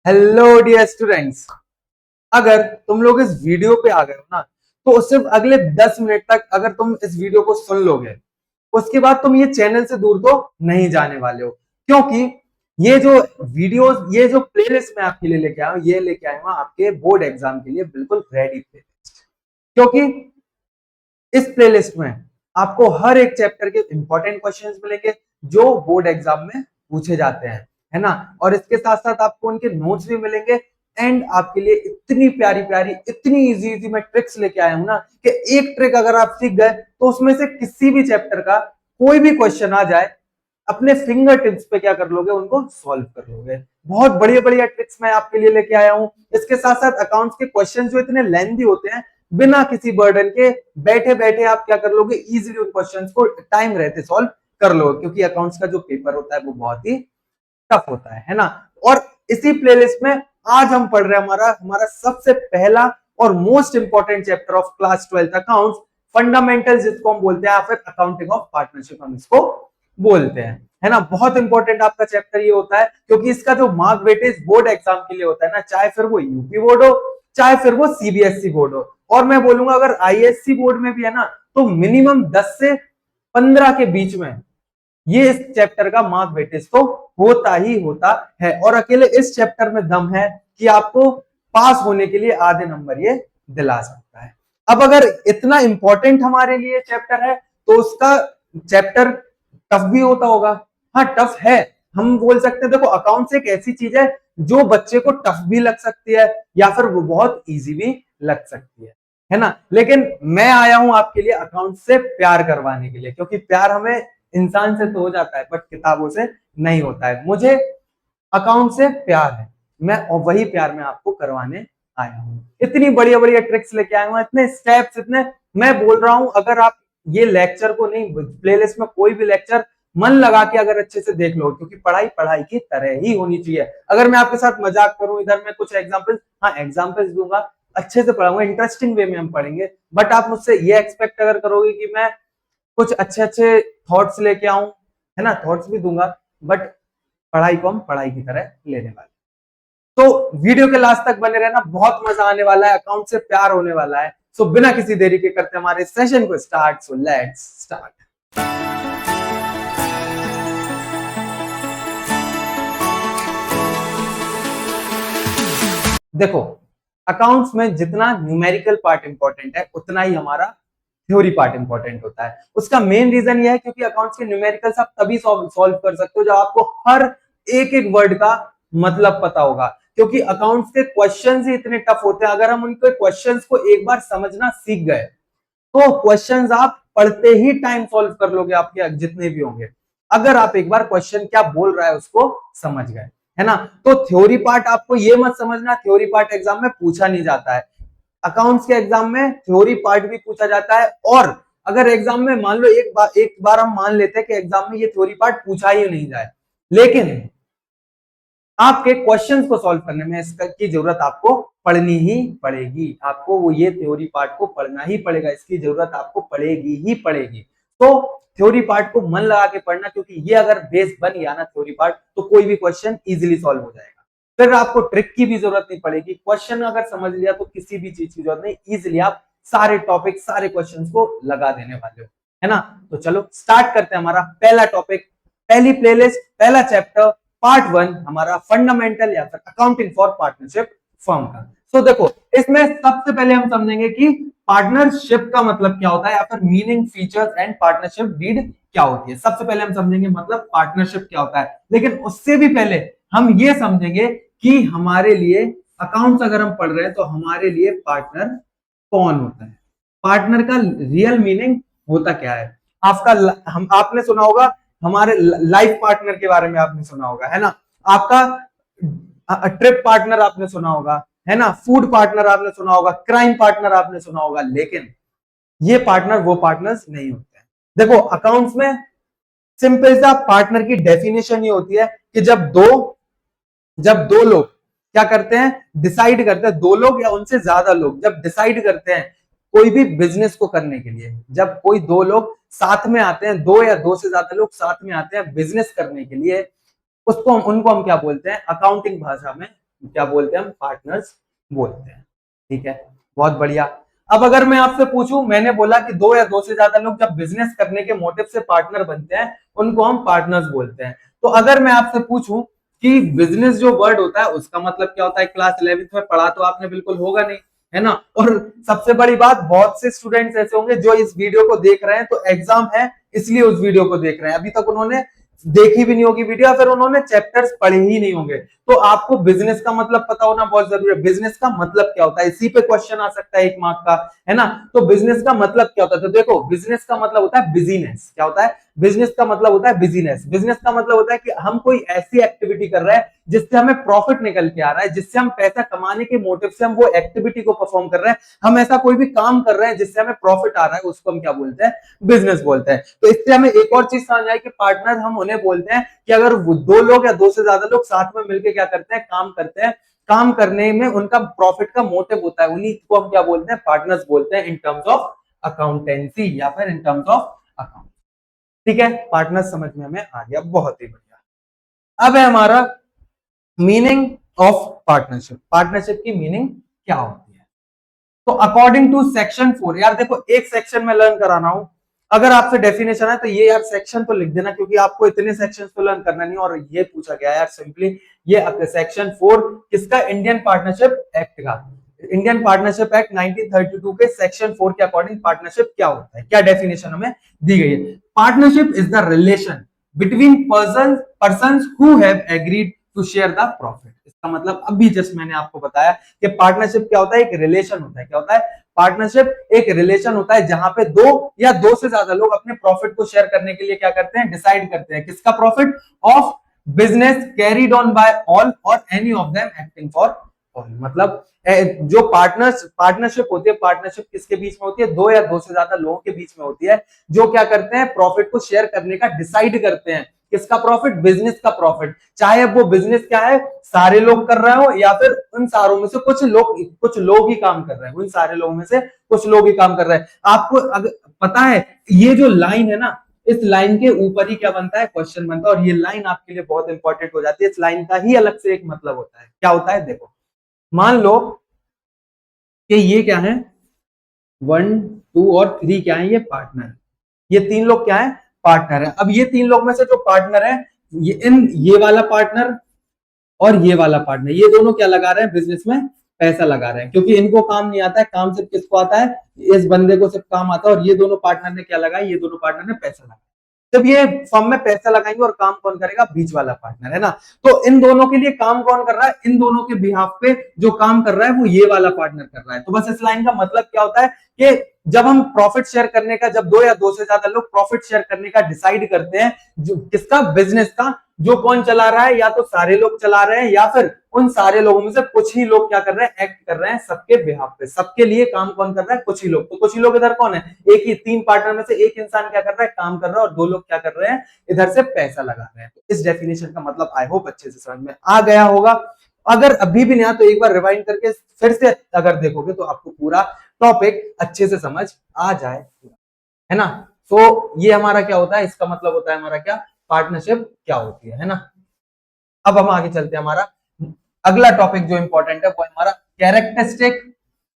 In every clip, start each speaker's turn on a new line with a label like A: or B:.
A: Hello dear students. अगर तुम लोग इस वीडियो पे आ गए हो ना, तो सिर्फ अगले 10 मिनट तक अगर तुम इस वीडियो को सुन लोगे, उसके बाद तुम ये चैनल से दूर तो नहीं जाने वाले हो। क्योंकि ये जो वीडियोस, ये जो प्लेलिस्ट मैं आपके लिए लेके आया हूं, ये लेके आया हूं आपके बोर्ड एग्जाम के लिए बिल्कुल रेडी प्लेलिस्ट। क्योंकि इस प्लेलिस्ट में आपको हर एक चैप्टर के इंपॉर्टेंट क्वेश्चंस मिलेंगे जो बोर्ड एग्जाम में पूछे जाते हैं, है ना। और इसके साथ साथ आपको उनके नोट्स भी मिलेंगे। एंड आपके लिए इतनी प्यारी प्यारी, इतनी इजी इजी मैं ट्रिक्स लेके आया हूं ना कि एक ट्रिक अगर आप सीख गए तो उसमें से किसी भी चैप्टर का कोई भी क्वेश्चन आ जाए, अपने फिंगर टिप्स पे क्या कर लोगे, उनको सॉल्व कर लोगे। बहुत बढ़िया बढ़िया ट्रिक्स मैं आपके लिए लेके आया हूं। इसके साथ साथ अकाउंट्स के क्वेश्चन जो इतने लेंथी होते हैं, बिना किसी बर्डन के बैठे बैठे आप क्या कर लोगे, इजीली उन क्वेश्चंस को टाइम रहते सॉल्व कर लोगे। क्योंकि अकाउंट्स का जो पेपर होता है वो बहुत ही टफ होता है ना। और इसी प्लेलिस्ट में आज हम पढ़ रहे हैं हमारा हमारा सबसे पहला और most important chapter of class 12 accounts, fundamental, जिसको हम बोलते हैं, या फिर अकाउंटिंग ऑफ पार्टनरशिप हम इसको बोलते हैं, है ना। बहुत इंपॉर्टेंट आपका चैप्टर ये होता है क्योंकि इसका जो मार्क वेटेज बोर्ड एग्जाम के लिए होता है ना, चाहे फिर वो यूपी बोर्ड हो, चाहे फिर वो सीबीएसई बोर्ड हो, और मैं बोलूंगा अगर आईएससी बोर्ड में भी है ना, तो मिनिमम 10 से 15 के बीच में ये इस चैप्टर का मार्क वेटेज तो होता ही होता है। और अकेले इस चैप्टर में दम है कि आपको पास होने के लिए आधे नंबर ये दिला सकता है। अब अगर इतना इंपॉर्टेंट हमारे लिए चैप्टर है तो उसका चैप्टर टफ भी होता होगा। हाँ, टफ है, हम बोल सकते हैं। देखो, अकाउंट्स एक ऐसी चीज है जो बच्चे को टफ भी लग सकती है या फिर वो बहुत इजी भी लग सकती है ना। लेकिन मैं आया हूं आपके लिए अकाउंट से प्यार करवाने के लिए, क्योंकि प्यार हमें इंसान से तो हो जाता है बट किताबों से नहीं होता है। मुझे अकाउंट से प्यार है, मैं और वही प्यार मैं आपको करवाने आया हूं। इतनी बढ़िया बढ़िया ट्रिक्स लेके आया हूं, इतने स्टेप्स, इतने, मैं बोल रहा हूं अगर आप ये लेक्चर को नहीं, प्लेलिस्ट में कोई भी लेक्चर मन लगा के अगर अच्छे से देख लो, क्योंकि पढ़ाई पढ़ाई की तरह ही होनी चाहिए। अगर मैं आपके साथ मजाक करूं, इधर मैं कुछ एग्जांपल्स, हाँ एग्जांपल्स दूंगा, अच्छे से पढ़ाऊंगा, इंटरेस्टिंग वे में हम पढ़ेंगे। बट आप मुझसे ये एक्सपेक्ट अगर करोगे कि मैं कुछ अच्छे अच्छे थॉट्स लेके आऊं, है ना, थॉट्स भी दूंगा, बट पढ़ाई को हम पढ़ाई की तरह लेने वाले। तो वीडियो के लास्ट तक बने रहना, बहुत मजा आने वाला है, अकाउंट से प्यार होने वाला है। सो बिना किसी देरी के करते हमारे सेशन को स्टार्ट। So let's start. देखो, अकाउंट्स में जितना न्यूमेरिकल पार्ट इंपॉर्टेंट है उतना ही हमारा थ्योरी पार्ट इंपॉर्टेंट होता है। उसका मेन रीजन यह है क्योंकि अकाउंट्स के न्यूमेरिकल्स आप तभी सॉल्व कर सकते हो जब आपको हर एक एक वर्ड का मतलब पता होगा। क्योंकि अकाउंट्स के क्वेश्चंस ही इतने टफ होते हैं, अगर हम उनके क्वेश्चंस को एक बार समझना सीख गए तो क्वेश्चंस आप पढ़ते ही टाइम सॉल्व कर लोगे, आपके जितने भी होंगे, अगर आप एक बार क्वेश्चन क्या बोल रहा है उसको समझ गए, है ना। तो थ्योरी पार्ट आपको ये मत समझना, थ्योरी पार्ट एग्जाम में पूछा नहीं जाता है। अकाउंट्स के एग्जाम में थ्योरी पार्ट भी पूछा जाता है, और अगर एग्जाम में मान लो एक बार हम मान लेते हैं कि एग्जाम में ये थ्योरी पार्ट पूछा ही नहीं जाए, लेकिन आपके क्वेश्चंस को सॉल्व करने में इसका की जरूरत आपको पढ़नी ही पड़ेगी। आपको वो ये थ्योरी पार्ट को पढ़ना ही पड़ेगा, इसकी जरूरत आपको पड़ेगी ही पड़ेगी। तो थ्योरी पार्ट को मन लगा के पढ़ना, क्योंकि ये अगर बेस बन गया ना थ्योरी पार्ट, तो कोई भी क्वेश्चन इजीली सॉल्व हो जाएगा। फिर आपको ट्रिक की भी जरूरत नहीं पड़ेगी, क्वेश्चन अगर समझ लिया तो किसी भी चीज की जरूरत नहीं, इजिली आप सारे टॉपिक, सारे क्वेश्चन को लगा देने वाले हो, है ना। तो चलो स्टार्ट करते हैं हमारा पहला टॉपिक, पहली प्लेलिस्ट, पहला चैप्टर, पार्ट 1 हमारा फंडामेंटल या फिर अकाउंटिंग फॉर पार्टनरशिप फर्म का। तो देखो, इसमें सबसे पहले हम समझेंगे कि पार्टनरशिप का मतलब क्या होता है, या फिर meaning, features and partnership deed क्या होती है। सबसे पहले हम समझेंगे मतलब पार्टनरशिप क्या होता है, लेकिन उससे भी पहले हम ये समझेंगे कि हमारे लिए अकाउंट्स अगर हम पढ़ रहे हैं तो हमारे लिए पार्टनर कौन होता है, पार्टनर का रियल मीनिंग होता क्या है। आपने सुना होगा हमारे लाइफ पार्टनर के बारे में, आपने सुना होगा, है ना। आपका ट्रिप पार्टनर आपने सुना होगा, है ना, फूड पार्टनर आपने सुना होगा, क्राइम पार्टनर आपने सुना होगा, लेकिन ये पार्टनर वो पार्टनर्स नहीं होते हैं। देखो, अकाउंट्स में सिंपल सा पार्टनर की डेफिनेशन ये होती है कि जब दो लोग क्या करते हैं, डिसाइड करते हैं, दो लोग या उनसे ज्यादा लोग जब डिसाइड करते हैं कोई भी बिजनेस को करने के लिए, जब कोई दो लोग साथ में आते हैं, दो या दो से ज्यादा लोग साथ में आते हैं बिजनेस करने के लिए, उनको हम क्या बोलते हैं, अकाउंटिंग भाषा में क्या बोलते हैं, हम पार्टनर्स बोलते हैं। ठीक है, बहुत बढ़िया। अब अगर मैं आपसे पूछूं, मैंने बोला कि दो या दो से ज्यादा लोग जब बिजनेस करने के मोटिव से पार्टनर बनते हैं उनको हम पार्टनर्स बोलते हैं। तो अगर मैं आपसे पूछूं कि बिजनेस जो वर्ड होता है उसका मतलब क्या होता है, क्लास 11th में पढ़ा तो आपने बिल्कुल होगा नहीं, है ना। और सबसे बड़ी बात, बहुत से स्टूडेंट्स ऐसे होंगे जो इस वीडियो को देख रहे हैं तो एग्जाम है इसलिए उस वीडियो को देख रहे हैं, अभी तक उन्होंने देखी भी नहीं होगी वीडियो, फिर उन्होंने चैप्टर्स पढ़े ही नहीं होंगे। तो आपको बिजनेस का मतलब पता होना बहुत जरूरी है। बिजनेस का मतलब क्या होता है, इसी पे क्वेश्चन आ सकता है 1 मार्क का, है ना। तो बिजनेस का मतलब क्या होता है, तो देखो बिजनेस का मतलब होता है बिजीनेस। क्या होता है, बिजनेस का मतलब होता है बिजीनेस। बिजनेस का मतलब होता है कि हम कोई ऐसी एक्टिविटी कर रहे हैं जिससे हमें प्रॉफिट निकल के आ रहा है, जिससे हम पैसा कमाने के मोटिव से हम वो एक्टिविटी को परफॉर्म कर रहे हैं। हम ऐसा कोई भी काम कर रहे हैं जिससे हमें प्रॉफिट आ रहा है, उसको हम क्या बोलते हैं, बिजनेस बोलते हैं। तो इससे हमें एक और चीज समझ आई कि पार्टनर हम उन्हें बोलते हैं कि अगर दो लोग या दो से ज्यादा लोग साथ में मिलकर क्या करते हैं, काम करते हैं, काम करने में उनका प्रॉफिट का मोटिव होता है, उन्हीं को हम क्या बोलते हैं, पार्टनर्स बोलते हैं इन टर्म्स ऑफ अकाउंटेंसी या फिर इन टर्म्स ऑफ अकाउंट। ठीक है, पार्टनर समझ में हमें आ गया, बहुत ही बढ़िया। अब है हमारा मीनिंग ऑफ पार्टनरशिप। पार्टनरशिप की मीनिंग क्या होती है, तो अकॉर्डिंग टू सेक्शन 4, यार देखो एक सेक्शन में लर्न कराना हूं, अगर आपसे डेफिनेशन है तो ये यार सेक्शन तो लिख देना, क्योंकि आपको इतने सेक्शंस तो लर्न करना नहीं। और ये पूछा गया यार सिंपली, ये सेक्शन 4 किसका, इंडियन पार्टनरशिप एक्ट का। इंडियन पार्टनरशिप एक्ट 1932 के सेक्शन 4 के अकॉर्डिंग पार्टनरशिप क्या होता है, क्या डेफिनेशन हमें दी गई है। Partnership is the relation between person who have agreed to share the profit. इसका मतलब अभी जस्ट मैंने आपको बताया कि पार्टनरशिप क्या होता है, एक रिलेशन होता है। क्या होता है, पार्टनरशिप एक रिलेशन होता है जहां पे दो या दो से ज्यादा लोग अपने प्रॉफिट को शेयर करने के लिए क्या करते हैं, डिसाइड करते हैं। किसका profit, of business carried on by all or any of them acting for all. मतलब जो पार्टनरशिप होती है, पार्टनरशिप किसके बीच में होती है, दो या दो से ज्यादा लोगों के बीच में होती है, जो क्या करते हैं, प्रॉफिट को शेयर करने का डिसाइड करते हैं। किसका प्रॉफिट, बिजनेस का प्रॉफिट। चाहे अब वो बिजनेस क्या है, सारे लोग कर रहे हो या फिर उन सारों में से कुछ लोग ही काम कर रहे हैं, उन सारे लोगों में से कुछ लोग ही काम कर रहे हैं। आपको अगर पता है, ये जो लाइन है ना, इस लाइन के ऊपर ही क्या बनता है, क्वेश्चन बनता है। और ये लाइन आपके लिए बहुत इंपॉर्टेंट हो जाती है। इस लाइन का ही अलग से एक मतलब होता है। क्या होता है, देखो मान लो कि ये क्या है, 1 2 और 3 क्या है, ये पार्टनर। ये तीन लोग क्या है, पार्टनर है। अब ये तीन लोग में से जो पार्टनर है, ये वाला पार्टनर और ये वाला पार्टनर, ये दोनों क्या लगा रहे हैं, बिजनेस में पैसा लगा रहे हैं। क्योंकि इनको काम नहीं आता है, काम सिर्फ किसको आता है, इस बंदे को सिर्फ काम आता है। और ये दोनों पार्टनर ने क्या लगाया, ये दोनों पार्टनर ने पैसा लगाया। जब ये फर्म में पैसा लगाएंगे और काम कौन करेगा, बीच वाला पार्टनर, है ना। तो इन दोनों के लिए काम कौन कर रहा है, इन दोनों के बिहाफ पे जो काम कर रहा है वो ये वाला पार्टनर कर रहा है। तो बस इस लाइन का मतलब क्या होता है कि जब हम प्रॉफिट शेयर करने का, जब दो या दो से ज्यादा लोग प्रॉफिट शेयर करने का डिसाइड करते हैं, जो किसका, बिजनेस का, जो कौन चला रहा है, या तो सारे लोग चला रहे हैं या फिर उन सारे लोगों में से कुछ ही लोग क्या कर रहे हैं, एक्ट कर रहे हैं सबके बिहाफ पे। सबके लिए काम कौन कर रहा है, कुछ ही लोग। तो कुछ ही लोग इधर कौन है, एक ही, तीन पार्टनर में से एक इंसान क्या कर रहा है, काम कर रहा है, और दो लोग क्या कर रहे हैं, इधर से पैसा लगा रहे हैं। तो इस डेफिनेशन का मतलब आई होप अच्छे से समझ में आ गया होगा। अगर अभी भी नहीं आया तो एक बार रिवाइंड करके फिर से अगर देखोगे तो आपको पूरा टॉपिक अच्छे से समझ आ जाए, है ना। तो ये हमारा क्या होता है, इसका मतलब होता है हमारा क्या, पार्टनरशिप क्या होती है ना। अब हम आगे चलते हैं, हमारा अगला टॉपिक जो इंपॉर्टेंट है वो है हमारा कैरेक्टरिस्टिक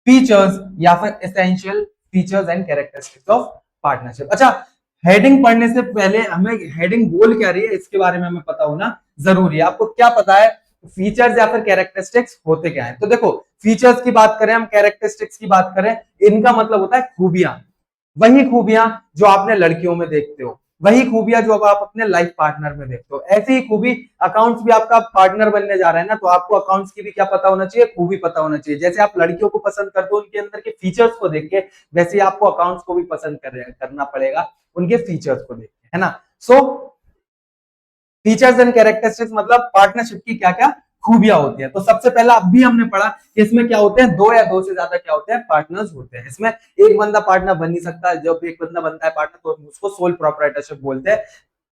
A: फीचर्स या फिर essential features and characteristics of partnership. अच्छा, हेडिंग पढ़ने से पहले हमें हेडिंग बोल क्या रही है इसके बारे में हमें पता होना जरूरी है। आपको क्या पता है फीचर्स या फिर कैरेक्टरिस्टिक्स होते क्या है, तो देखो फीचर्स की बात करें हम, कैरेक्टरिस्टिक्स की बात करें, इनका मतलब होता है खूबियां। वही खूबियां जो आपने लड़कियों में देखते हो, वही खूबियां जो अब आप अपने लाइफ पार्टनर में देखते हो, ऐसी ही खूबी अकाउंट्स भी आपका पार्टनर बनने जा रहा है ना, तो आपको अकाउंट्स की भी क्या पता होना चाहिए, खूबी पता होना चाहिए। जैसे आप लड़कियों को पसंद करते हो उनके अंदर के फीचर्स को देख के, वैसे ही आपको अकाउंट्स को भी पसंद करना पड़ेगा उनके फीचर्स को देख के, है ना। सो फीचर्स एंड कैरेक्टरिस्टिक्स मतलब पार्टनरशिप की क्या क्या खूबियां होती है। तो सबसे पहला अभी हमने पढ़ा कि इसमें क्या होते हैं, दो या दो से ज्यादा क्या होते हैं, पार्टनर्स होते हैं। इसमें एक बंदा पार्टनर बन नहीं सकता, जब एक बंदा बनता है पार्टनर तो उसको सोल प्रोप्राइटरशिप बोलते हैं।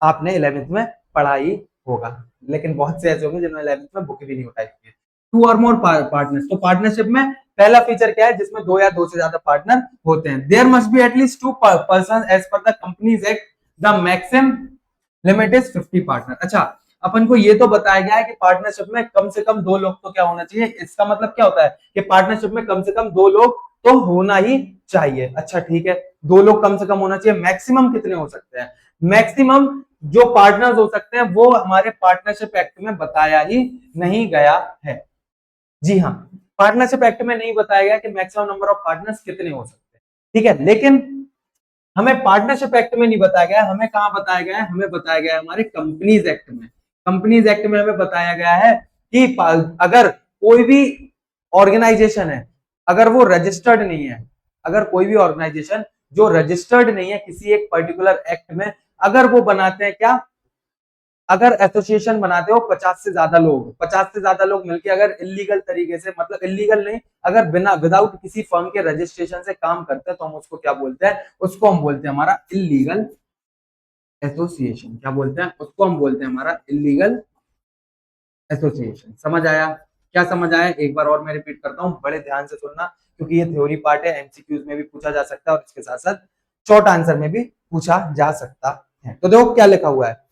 A: आपने 11th में पढ़ा ही होगा, लेकिन बहुत से ऐसे होंगे जिन्होंने 11th में बुक भी नहीं उठाई है। टू और मोर पार्टनर्स, तो पार्टनरशिप में पहला फीचर क्या है, जिसमें दो या दो से ज्यादा पार्टनर होते हैं। There must be at least two person as per the Companies Act, the maximum limit is 50 partner. अच्छा, अपन को ये तो बताया गया है कि पार्टनरशिप में कम से कम 2 लोग तो क्या होना चाहिए। इसका मतलब क्या होता है कि पार्टनरशिप में कम से कम 2 लोग तो होना ही चाहिए। अच्छा ठीक है, 2 लोग कम से कम होना चाहिए। मैक्सिमम कितने हो सकते हैं? मैक्सिमम जो पार्टनर्स हो सकते हैं वो हमारे पार्टनरशिप एक्ट में बताया ही नहीं गया है। जी हाँ, पार्टनरशिप एक्ट में नहीं बताया गया कि मैक्सिमम नंबर ऑफ पार्टनर्स कितने हो सकते हैं। ठीक है, लेकिन हमें पार्टनरशिप एक्ट में नहीं बताया गया, हमें कहां बताया गया है? हमें बताया गया है हमारे कंपनीज एक्ट में। कंपनीज एक्ट में हमें बताया गया है कि अगर कोई भी ऑर्गेनाइजेशन है, अगर वो रजिस्टर्ड नहीं है, अगर कोई भी ऑर्गेनाइजेशन जो रजिस्टर्ड नहीं है किसी एक पर्टिकुलर एक्ट में, अगर वो बनाते हैं क्या, अगर एसोसिएशन बनाते हो 50 से ज्यादा लोग मिलकर अगर इलीगल तरीके से, मतलब इलीगल नहीं, अगर बिना विदाउट किसी फर्म के रजिस्ट्रेशन से काम करते हैं तो हम उसको क्या बोलते हैं? उसको हम बोलते हैं हमारा इलीगल एसोसिएशन। क्या बोलते हैं? उसको हम बोलते हैं हमारा इलीगल एसोसिएशन। समझ आया? क्या समझ आया? एक बार और मैं रिपीट करता हूं, बड़े ध्यान से सुनना, क्योंकि ये थ्योरी पार्ट है, एमसीक्यूज में भी पूछा जा सकता है और इसके साथ साथ शॉर्ट आंसर में भी पूछा जा सकता है। तो देखो क्या लिखा हुआ है,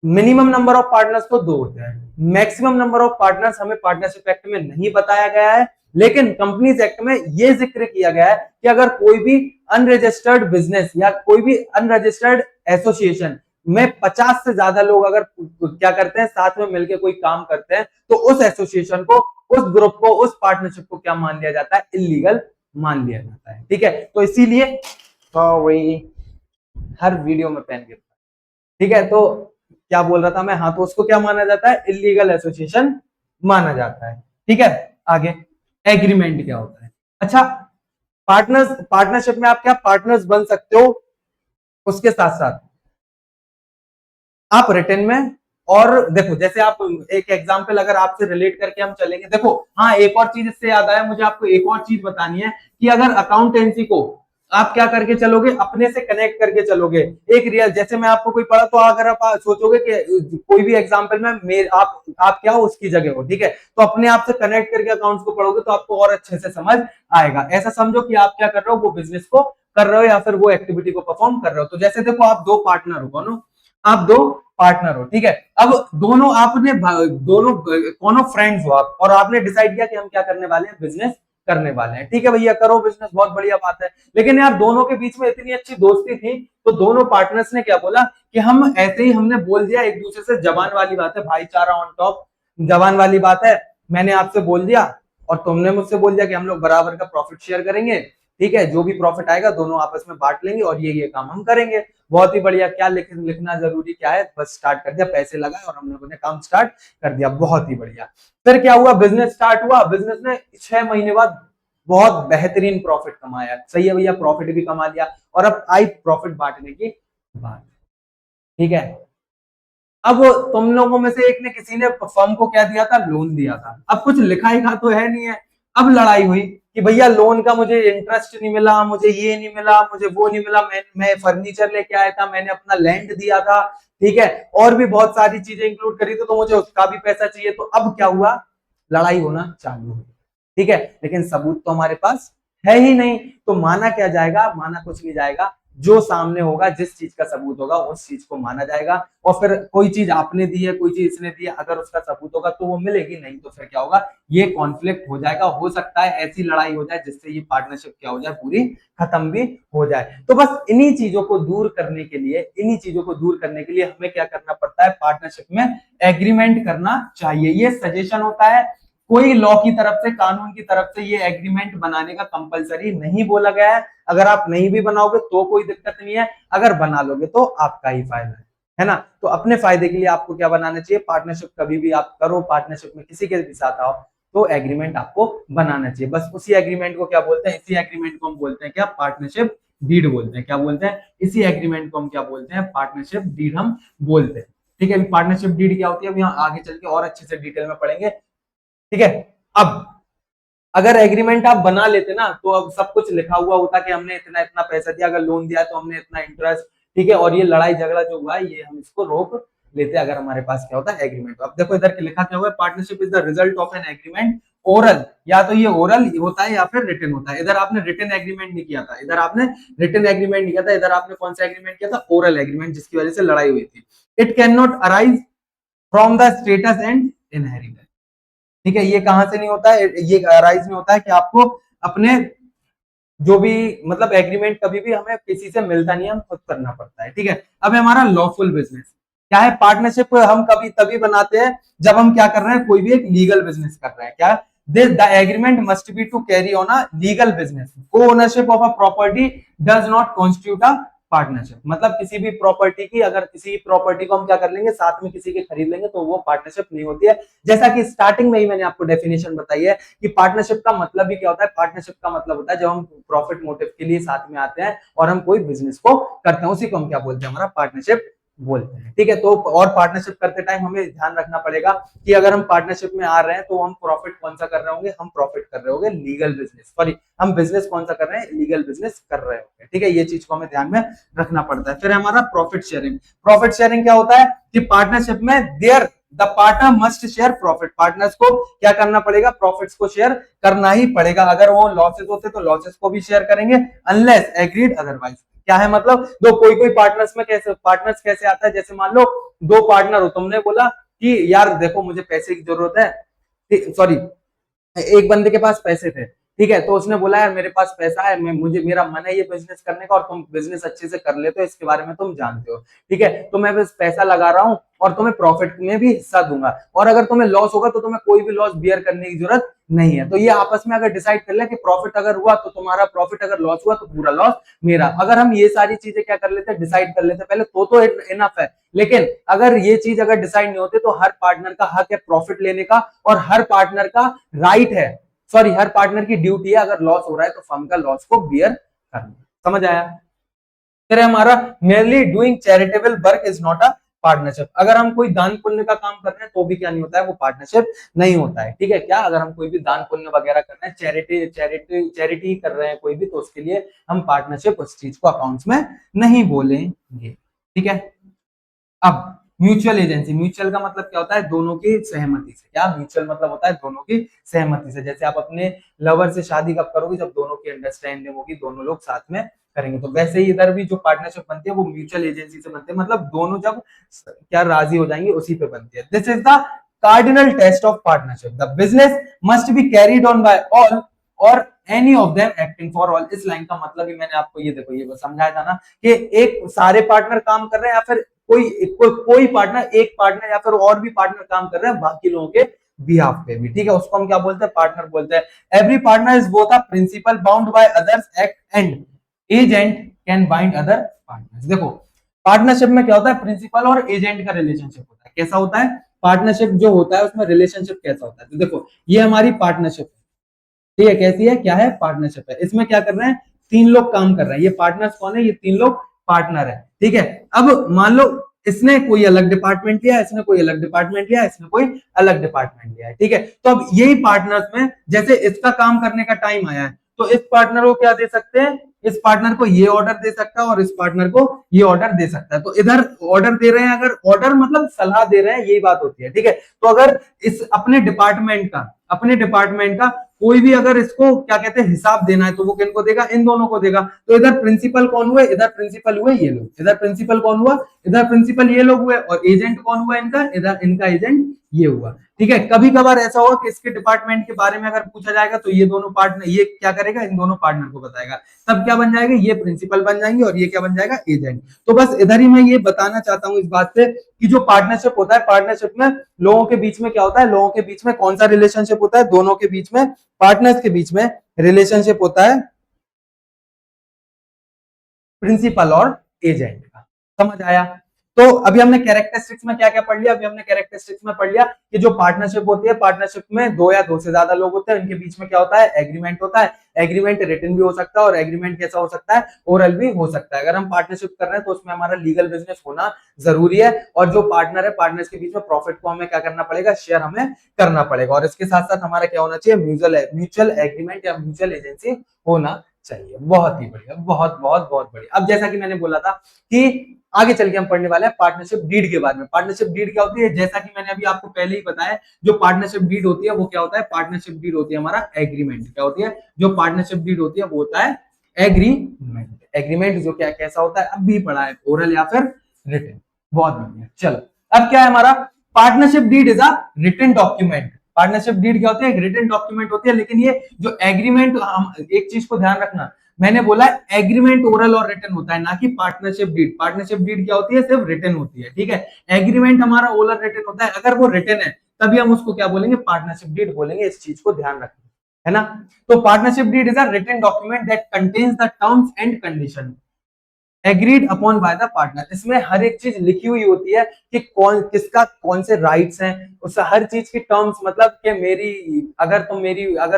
A: मिनिमम नंबर ऑफ पार्टनर्स तो 2 होते हैं, मैक्सिमम नंबर ऑफ पार्टनर्स हमें पार्टनरशिप एक्ट में नहीं बताया गया है, लेकिन कंपनीज एक्ट में यह जिक्र किया गया है कि अगर कोई भी अनरजिस्टर्ड बिजनेस या कोई भी अनरजिस्टर्ड एसोसिएशन में 50 से ज्यादा लोग अगर क्या करते हैं, साथ में मिलकर कोई काम करते हैं, तो उस एसोसिएशन को, उस ग्रुप को, उस पार्टनरशिप को क्या मान लिया जाता है? इलीगल मान लिया जाता है। ठीक है, तो इसीलिए सॉरी, हर वीडियो में पेन गिरता है। ठीक है, तो क्या बोल रहा था मैं? हाँ, तो उसको क्या माना जाता है? इलीगल एसोसिएशन माना जाता है। ठीक है, आगे एग्रीमेंट क्या होता है? अच्छा, पार्टनरशिप में आप क्या पार्टनर्स बन सकते हो, उसके साथ साथ आप रिटर्न में, और देखो जैसे आप एक एग्जांपल अगर आपसे रिलेट करके हम चलेंगे, देखो हाँ, एक और चीज इससे याद आया मुझे, आपको एक और चीज बतानी है कि अगर अकाउंटेंसी को आप क्या करके चलोगे? अपने से कनेक्ट करके चलोगे। एक रियल, जैसे मैं आपको कोई पढ़ा, तो अगर आप सोचोगे कि कोई भी एग्जांपल में मेरे आप क्या हो, उसकी जगह हो, ठीक है, तो अपने आप से कनेक्ट करके अकाउंट्स को पढ़ोगे तो आपको और अच्छे से समझ आएगा। ऐसा समझो कि आप क्या कर रहे हो, वो बिजनेस को कर रहे हो या फिर वो एक्टिविटी को परफॉर्म कर रहे हो। तो जैसे देखो, आप 2 पार्टनर हो, कौन? आप 2 पार्टनर हो, ठीक है। अब दोनों आपने दोनों कौन फ्रेंड्स हो आप, और आपने डिसाइड किया कि हम क्या करने वाले हैं? बिजनेस करने वाले हैं। ठीक है भैया, करो बिजनेस, बहुत बढ़िया बात है। लेकिन यार दोनों के बीच में इतनी अच्छी दोस्ती थी, तो दोनों पार्टनर्स ने क्या बोला कि हम ऐसे ही, हमने बोल दिया एक दूसरे से, जबान वाली बात है, भाईचारा ऑन टॉप, जबान वाली बात है, मैंने आपसे बोल दिया और तुमने मुझसे बोल दिया कि हम लोग बराबर का प्रॉफिट शेयर करेंगे। ठीक है, जो भी प्रॉफिट आएगा दोनों आपस में बांट लेंगे और ये काम हम करेंगे। बहुत ही बढ़िया, क्या लिखना जरूरी क्या है, बस स्टार्ट कर दिया, पैसे लगाए और हमने अपने काम स्टार्ट कर दिया, बहुत ही बढ़िया। फिर क्या हुआ? बिजनेस स्टार्ट हुआ, बिजनेस ने 6 महीने बाद बहुत बेहतरीन प्रॉफिट कमाया। सही है भैया, प्रॉफिट भी कमा लिया, और अब आई प्रॉफिट बांटने की बात। ठीक है, अब तुम लोगों में से एक ने, किसी ने फर्म को क्या दिया था? लोन दिया था। अब कुछ लिखा ही तो है नहीं है। अब लड़ाई हुई कि भैया लोन का मुझे इंटरेस्ट नहीं मिला, मुझे ये नहीं मिला, मुझे वो नहीं मिला, मैं फर्नीचर लेके आया था, मैंने अपना लैंड दिया था, ठीक है, और भी बहुत सारी चीजें इंक्लूड करी थी, तो मुझे उसका भी पैसा चाहिए। तो अब क्या हुआ? लड़ाई होना चालू हुई। ठीक है, लेकिन सबूत तो हमारे पास है ही नहीं, तो माना क्या जाएगा? माना कुछ नहीं जाएगा। जो सामने होगा, जिस चीज का सबूत होगा, उस चीज को माना जाएगा। और फिर कोई चीज आपने दी है, कोई चीज इसने दी है, अगर उसका सबूत होगा तो वो मिलेगी, नहीं तो फिर क्या होगा? ये कॉन्फ्लिक्ट हो जाएगा। हो सकता है ऐसी लड़ाई हो जाए जिससे ये पार्टनरशिप क्या हो जाए? पूरी खत्म भी हो जाए। तो बस इन्हीं चीजों को दूर करने के लिए, हमें क्या करना पड़ता है? पार्टनरशिप में एग्रीमेंट करना चाहिए। ये सजेशन होता है, कोई लॉ की तरफ से, कानून की तरफ से ये एग्रीमेंट बनाने का कंपलसरी नहीं बोला गया है। अगर आप नहीं भी बनाओगे तो कोई दिक्कत नहीं है, अगर बना लोगे तो आपका ही फायदा है ना? तो अपने फायदे के लिए आपको क्या बनाना चाहिए? पार्टनरशिप कभी भी आप करो, पार्टनरशिप में किसी के भी साथ आओ, तो एग्रीमेंट आपको बनाना चाहिए। बस उसी एग्रीमेंट को क्या बोलते हैं? इसी एग्रीमेंट को हम बोलते हैं क्या? पार्टनरशिप डीड बोलते हैं। क्या बोलते हैं? इसी एग्रीमेंट को हम क्या बोलते हैं? पार्टनरशिप डीड हम बोलते हैं। ठीक है, पार्टनरशिप डीड क्या होती है, अभी आगे चल के और अच्छे से डिटेल में पढ़ेंगे। ठीक है, अब अगर एग्रीमेंट आप बना लेते ना, तो अब सब कुछ लिखा हुआ होता कि हमने इतना इतना पैसा दिया, अगर लोन दिया तो हमने इतना इंटरेस्ट, ठीक है, और ये लड़ाई झगड़ा जो हुआ है ये हम इसको रोक लेते अगर हमारे पास क्या होता है? एग्रीमेंट। अब देखो इधर लिखा क्या हुआ है? Partnership is the result of an agreement, oral, या तो ये ओरल होता है या फिर रिटन होता है। इधर आपने रिटन एग्रीमेंट नहीं किया था, इधर आपने रिटन एग्रीमेंट नहीं किया था, इधर आपने कौन सा एग्रीमेंट किया था? ओरल एग्रीमेंट, जिसकी वजह से लड़ाई हुई थी। It can not arise from the status and inheritance. ठीक है, ये कहां से नहीं होता है, ये अराइज नहीं होता है कि आपको अपने जो भी मतलब एग्रीमेंट कभी भी हमें किसी से मिलता नहीं है, हम खुद करना पड़ता है। ठीक है, अब है हमारा लॉफुल बिजनेस। क्या है, पार्टनरशिप हम कभी तभी बनाते हैं जब हम क्या कर रहे हैं, कोई भी एक लीगल बिजनेस कर रहे हैं। क्या, this the agreement must be to carry on a legal business. Co-ownership of a property does not constitute a partnership. मतलब किसी भी प्रॉपर्टी की, अगर किसी प्रॉपर्टी को हम क्या कर लेंगे, साथ में किसी के खरीद लेंगे, तो वो पार्टनरशिप नहीं होती है। जैसा कि स्टार्टिंग में ही मैंने आपको डेफिनेशन बताई है कि पार्टनरशिप का मतलब भी क्या होता है। पार्टनरशिप का मतलब होता है जब हम प्रॉफिट मोटिव के लिए साथ में आते हैं और हम कोई बिजनेस को करते हैं, उसी को हम क्या बोलते हैं, हमारा पार्टनरशिप बोलते हैं। ठीक है, तो और पार्टनरशिप करते टाइम हमें ध्यान रखना पड़ेगा कि अगर हम पार्टनरशिप में आ रहे हैं तो हम प्रॉफिट कौन सा कर रहे होंगे, हम प्रॉफिट कर रहे होंगे लीगल बिजनेस, सॉरी हम बिजनेस कौन सा कर रहे हैं, लीगल बिजनेस कर रहे होंगे। ठीक है, ये चीज को हमें ध्यान में रखना पड़ता है। फिर हमारा प्रॉफिट शेयरिंग। प्रॉफिट शेयरिंग क्या होता है कि पार्टनरशिप में there the partner must share profit. Partners को क्या करना पड़ेगा, प्रॉफिट्स को शेयर करना ही पड़ेगा। अगर वो लॉसेस होते तो लॉसेस को भी शेयर करेंगे, अनलेस एग्रीड अदरवाइज। क्या है मतलब, दो कोई कोई पार्टनर्स में कैसे, पार्टनर्स कैसे आता है, जैसे मान लो दो पार्टनर हो, तुमने बोला कि यार देखो मुझे पैसे की जरूरत है, सॉरी एक बंदे के पास पैसे थे। ठीक है, तो उसने बोला यार मेरे पास पैसा है, मैं मुझे मेरा मन है ये बिजनेस करने का, और तुम बिजनेस अच्छे से कर लेते हो, इसके बारे में तुम जानते हो। ठीक है, तो मैं बस पैसा लगा रहा हूँ और तुम्हें प्रॉफिट में भी हिस्सा दूंगा, और अगर तुम्हें लॉस होगा तो तुम्हें कोई भी लॉस बियर करने की जरूरत नहीं है। तो ये आपस में अगर डिसाइड कर ले कि प्रॉफिट अगर हुआ तो तुम्हारा प्रॉफिट, अगर लॉस हुआ तो पूरा लॉस मेरा। अगर हम ये सारी चीजें क्या कर लेते हैं, डिसाइड कर लेते पहले, तो इनफ है। लेकिन अगर ये चीज अगर डिसाइड नहीं होती तो हर पार्टनर का हक है प्रॉफिट लेने का, और हर पार्टनर का राइट है, सॉरी हर पार्टनर की ड्यूटी है, अगर लॉस हो रहा है तो फर्म का लॉस को बियर करना। समझ आया। फिर हमारा merely doing charitable work is not a partnership. अगर हम कोई दान पुण्य का काम कर रहे हैं तो भी क्या नहीं होता है, वो पार्टनरशिप नहीं होता है। ठीक है, क्या अगर हम कोई भी दान पुण्य वगैरह कर रहे हैं, चैरिटी कर रहे हैं कोई भी, तो उसके लिए हम पार्टनरशिप उस चीज को अकाउंट्स में नहीं बोलेंगे। ठीक है, अब म्यूचुअल एजेंसी। म्यूचुअल का मतलब क्या होता है, दोनों की सहमति से। क्या म्यूचुअल मतलब होता है, दोनों की सहमति से। जैसे आप अपने लवर से शादी कब करोगे, जब दोनों की अंडरस्टैंडिंग होगी, दोनों लोग साथ में करेंगे। तो वैसे ही इधर भी जो पार्टनरशिप बनती है वो म्यूचुअल एजेंसी से बनती है, मतलब दोनों जब क्या राजी हो जाएंगे उसी पे बनती है। This is the cardinal test of partnership. The business must be carried on by all or any of them acting for all. इस लाइन का मतलब ही मैंने आपको ये देखो ये समझाया था ना, कि एक सारे पार्टनर काम कर रहे हैं, या फिर कोई पार्टनर, एक पार्टनर या फिर और भी पार्टनर काम कर रहे हैं बाकी लोगों के बिहाफ पे भी। ठीक है, उसको हम क्या बोलते हैं, पार्टनर बोलते हैं। Every partner is both a principal bound by others act and agent can bind other partners. देखो पार्टनरशिप में क्या होता है, प्रिंसिपल और एजेंट का रिलेशनशिप होता है। कैसा होता है पार्टनरशिप जो होता है, उसमें रिलेशनशिप कैसा होता है। तो देखो ये हमारी पार्टनरशिप है, ठीक है, कैसी है, क्या है, पार्टनरशिप है। इसमें क्या कर रहे हैं, तीन लोग काम कर रहे हैं। ये पार्टनर्स कौन है, ये तीन लोग पार्टनर है। ठीक है, अब मान लो इसने कोई अलग डिपार्टमेंट लिया, इसने कोई अलग डिपार्टमेंट लिया, इसने कोई अलग डिपार्टमेंट लिया है। ठीक है, तो अब यही पार्टनर्स में जैसे इसका काम करने का टाइम आया है, तो इस पार्टनर को क्या दे सकते हैं, इस पार्टनर को ये ऑर्डर दे सकता है और इस पार्टनर को ये ऑर्डर दे सकता है। तो इधर ऑर्डर दे रहे हैं, अगर ऑर्डर मतलब सलाह दे रहे हैं, यही बात होती है। ठीक है, तो अगर इस अपने डिपार्टमेंट का कोई भी अगर इसको क्या कहते हैं हिसाब देना है, तो वो किनको देगा, इन दोनों को देगा। तो इधर प्रिंसिपल कौन हुए, इधर प्रिंसिपल हुए ये लोग। इधर प्रिंसिपल कौन हुआ, इधर प्रिंसिपल ये लोग हुए। और एजेंट कौन हुआ इनका, इधर इनका एजेंट ये हुआ। ठीक है, कभी कभार ऐसा होगा कि इसके डिपार्टमेंट के बारे में अगर पूछा जाएगा तो ये दोनों पार्टनर, ये क्या करेगा, इन दोनों पार्टनर को बताएगा। तब क्या बन जाएगा, ये प्रिंसिपल बन जाएंगे और ये क्या बन जाएगा, एजेंट। तो बस इधर ही मैं ये बताना चाहता हूं इस बात से कि जो पार्टनरशिप होता है, पार्टनरशिप में लोगों के बीच में क्या होता है, लोगों के बीच में कौन सा रिलेशनशिप होता है, दोनों के बीच में, पार्टनर्स के बीच में रिलेशनशिप होता है प्रिंसिपल और एजेंट का। समझ आया। तो अभी हमने कैरेक्टरिस्टिक्स में क्या क्या पढ़ लिया, अभी हमने कैरेक्टरिस्टिक्स में पढ़ लिया कि जो पार्टनरशिप होती है, पार्टनरशिप में दो या दो से ज्यादा लोग होते हैं, उनके बीच में क्या होता है, एग्रीमेंट होता है। एग्रीमेंट रिटन भी हो सकता है और एग्रीमेंट कैसा हो सकता है, ओरल भी हो सकता है। अगर हम पार्टनरशिप कर रहे हैं तो उसमें हमारा लीगल बिजनेस होना जरूरी है, और जो पार्टनर है, पार्टनर्स के बीच में प्रॉफिट को हमें क्या करना पड़ेगा, शेयर हमें करना पड़ेगा। और इसके साथ साथ हमारा क्या होना चाहिए, म्यूचुअल एग्रीमेंट या म्यूचुअल एजेंसी होना चाहिए। बहुत ही बढ़िया, बहुत बहुत बहुत बढ़िया। अब जैसा कि मैंने बोला था कि आगे चल के हम पढ़ने वाले हैं पार्टनरशिप डीड के बारे में। पार्टनरशिप डीड क्या होती है, जैसा कि मैंने अभी आपको पहले ही बताया, जो पार्टनरशिप डीड होती है वो क्या होता है, पार्टनरशिप डीड होती है हमारा एग्रीमेंट। क्या होती है, जो पार्टनरशिप डीड होती है वो होता है एग्रीमेंट। एग्रीमेंट जो क्या कैसा होता है, अब भी पढ़ा है, ओरल या फिर रिटन। बहुत बढ़िया। चलो अब क्या है हमारा partnership deed is a written document. Partnership deed क्या होती है? एक रिटन डॉक्यूमेंट होती है, लेकिन ये जो एग्रीमेंट, हम एक चीज को ध्यान रखना, मैंने बोला एग्रीमेंट ओरल और रिटन होता है, ना कि पार्टनरशिप डीड। पार्टनरशिप डीड क्या होती है? सिर्फ रिटन होती है, ठीक है। एग्रीमेंट हमारा ओरल रिटन होता है, अगर वो रिटन है तभी हम उसको क्या बोलेंगे? पार्टनरशिप डीड बोलेंगे। इस चीज को ध्यान रखना, है ना। तो partnership deed is a written document that contains the terms and condition agreed upon by the partner. इसमें हर एक चीज लिखी हुई होती है कि कौन किसका कौन से राइट्स हैं, उस हर चीज की टर्म्स, मतलब कि अगर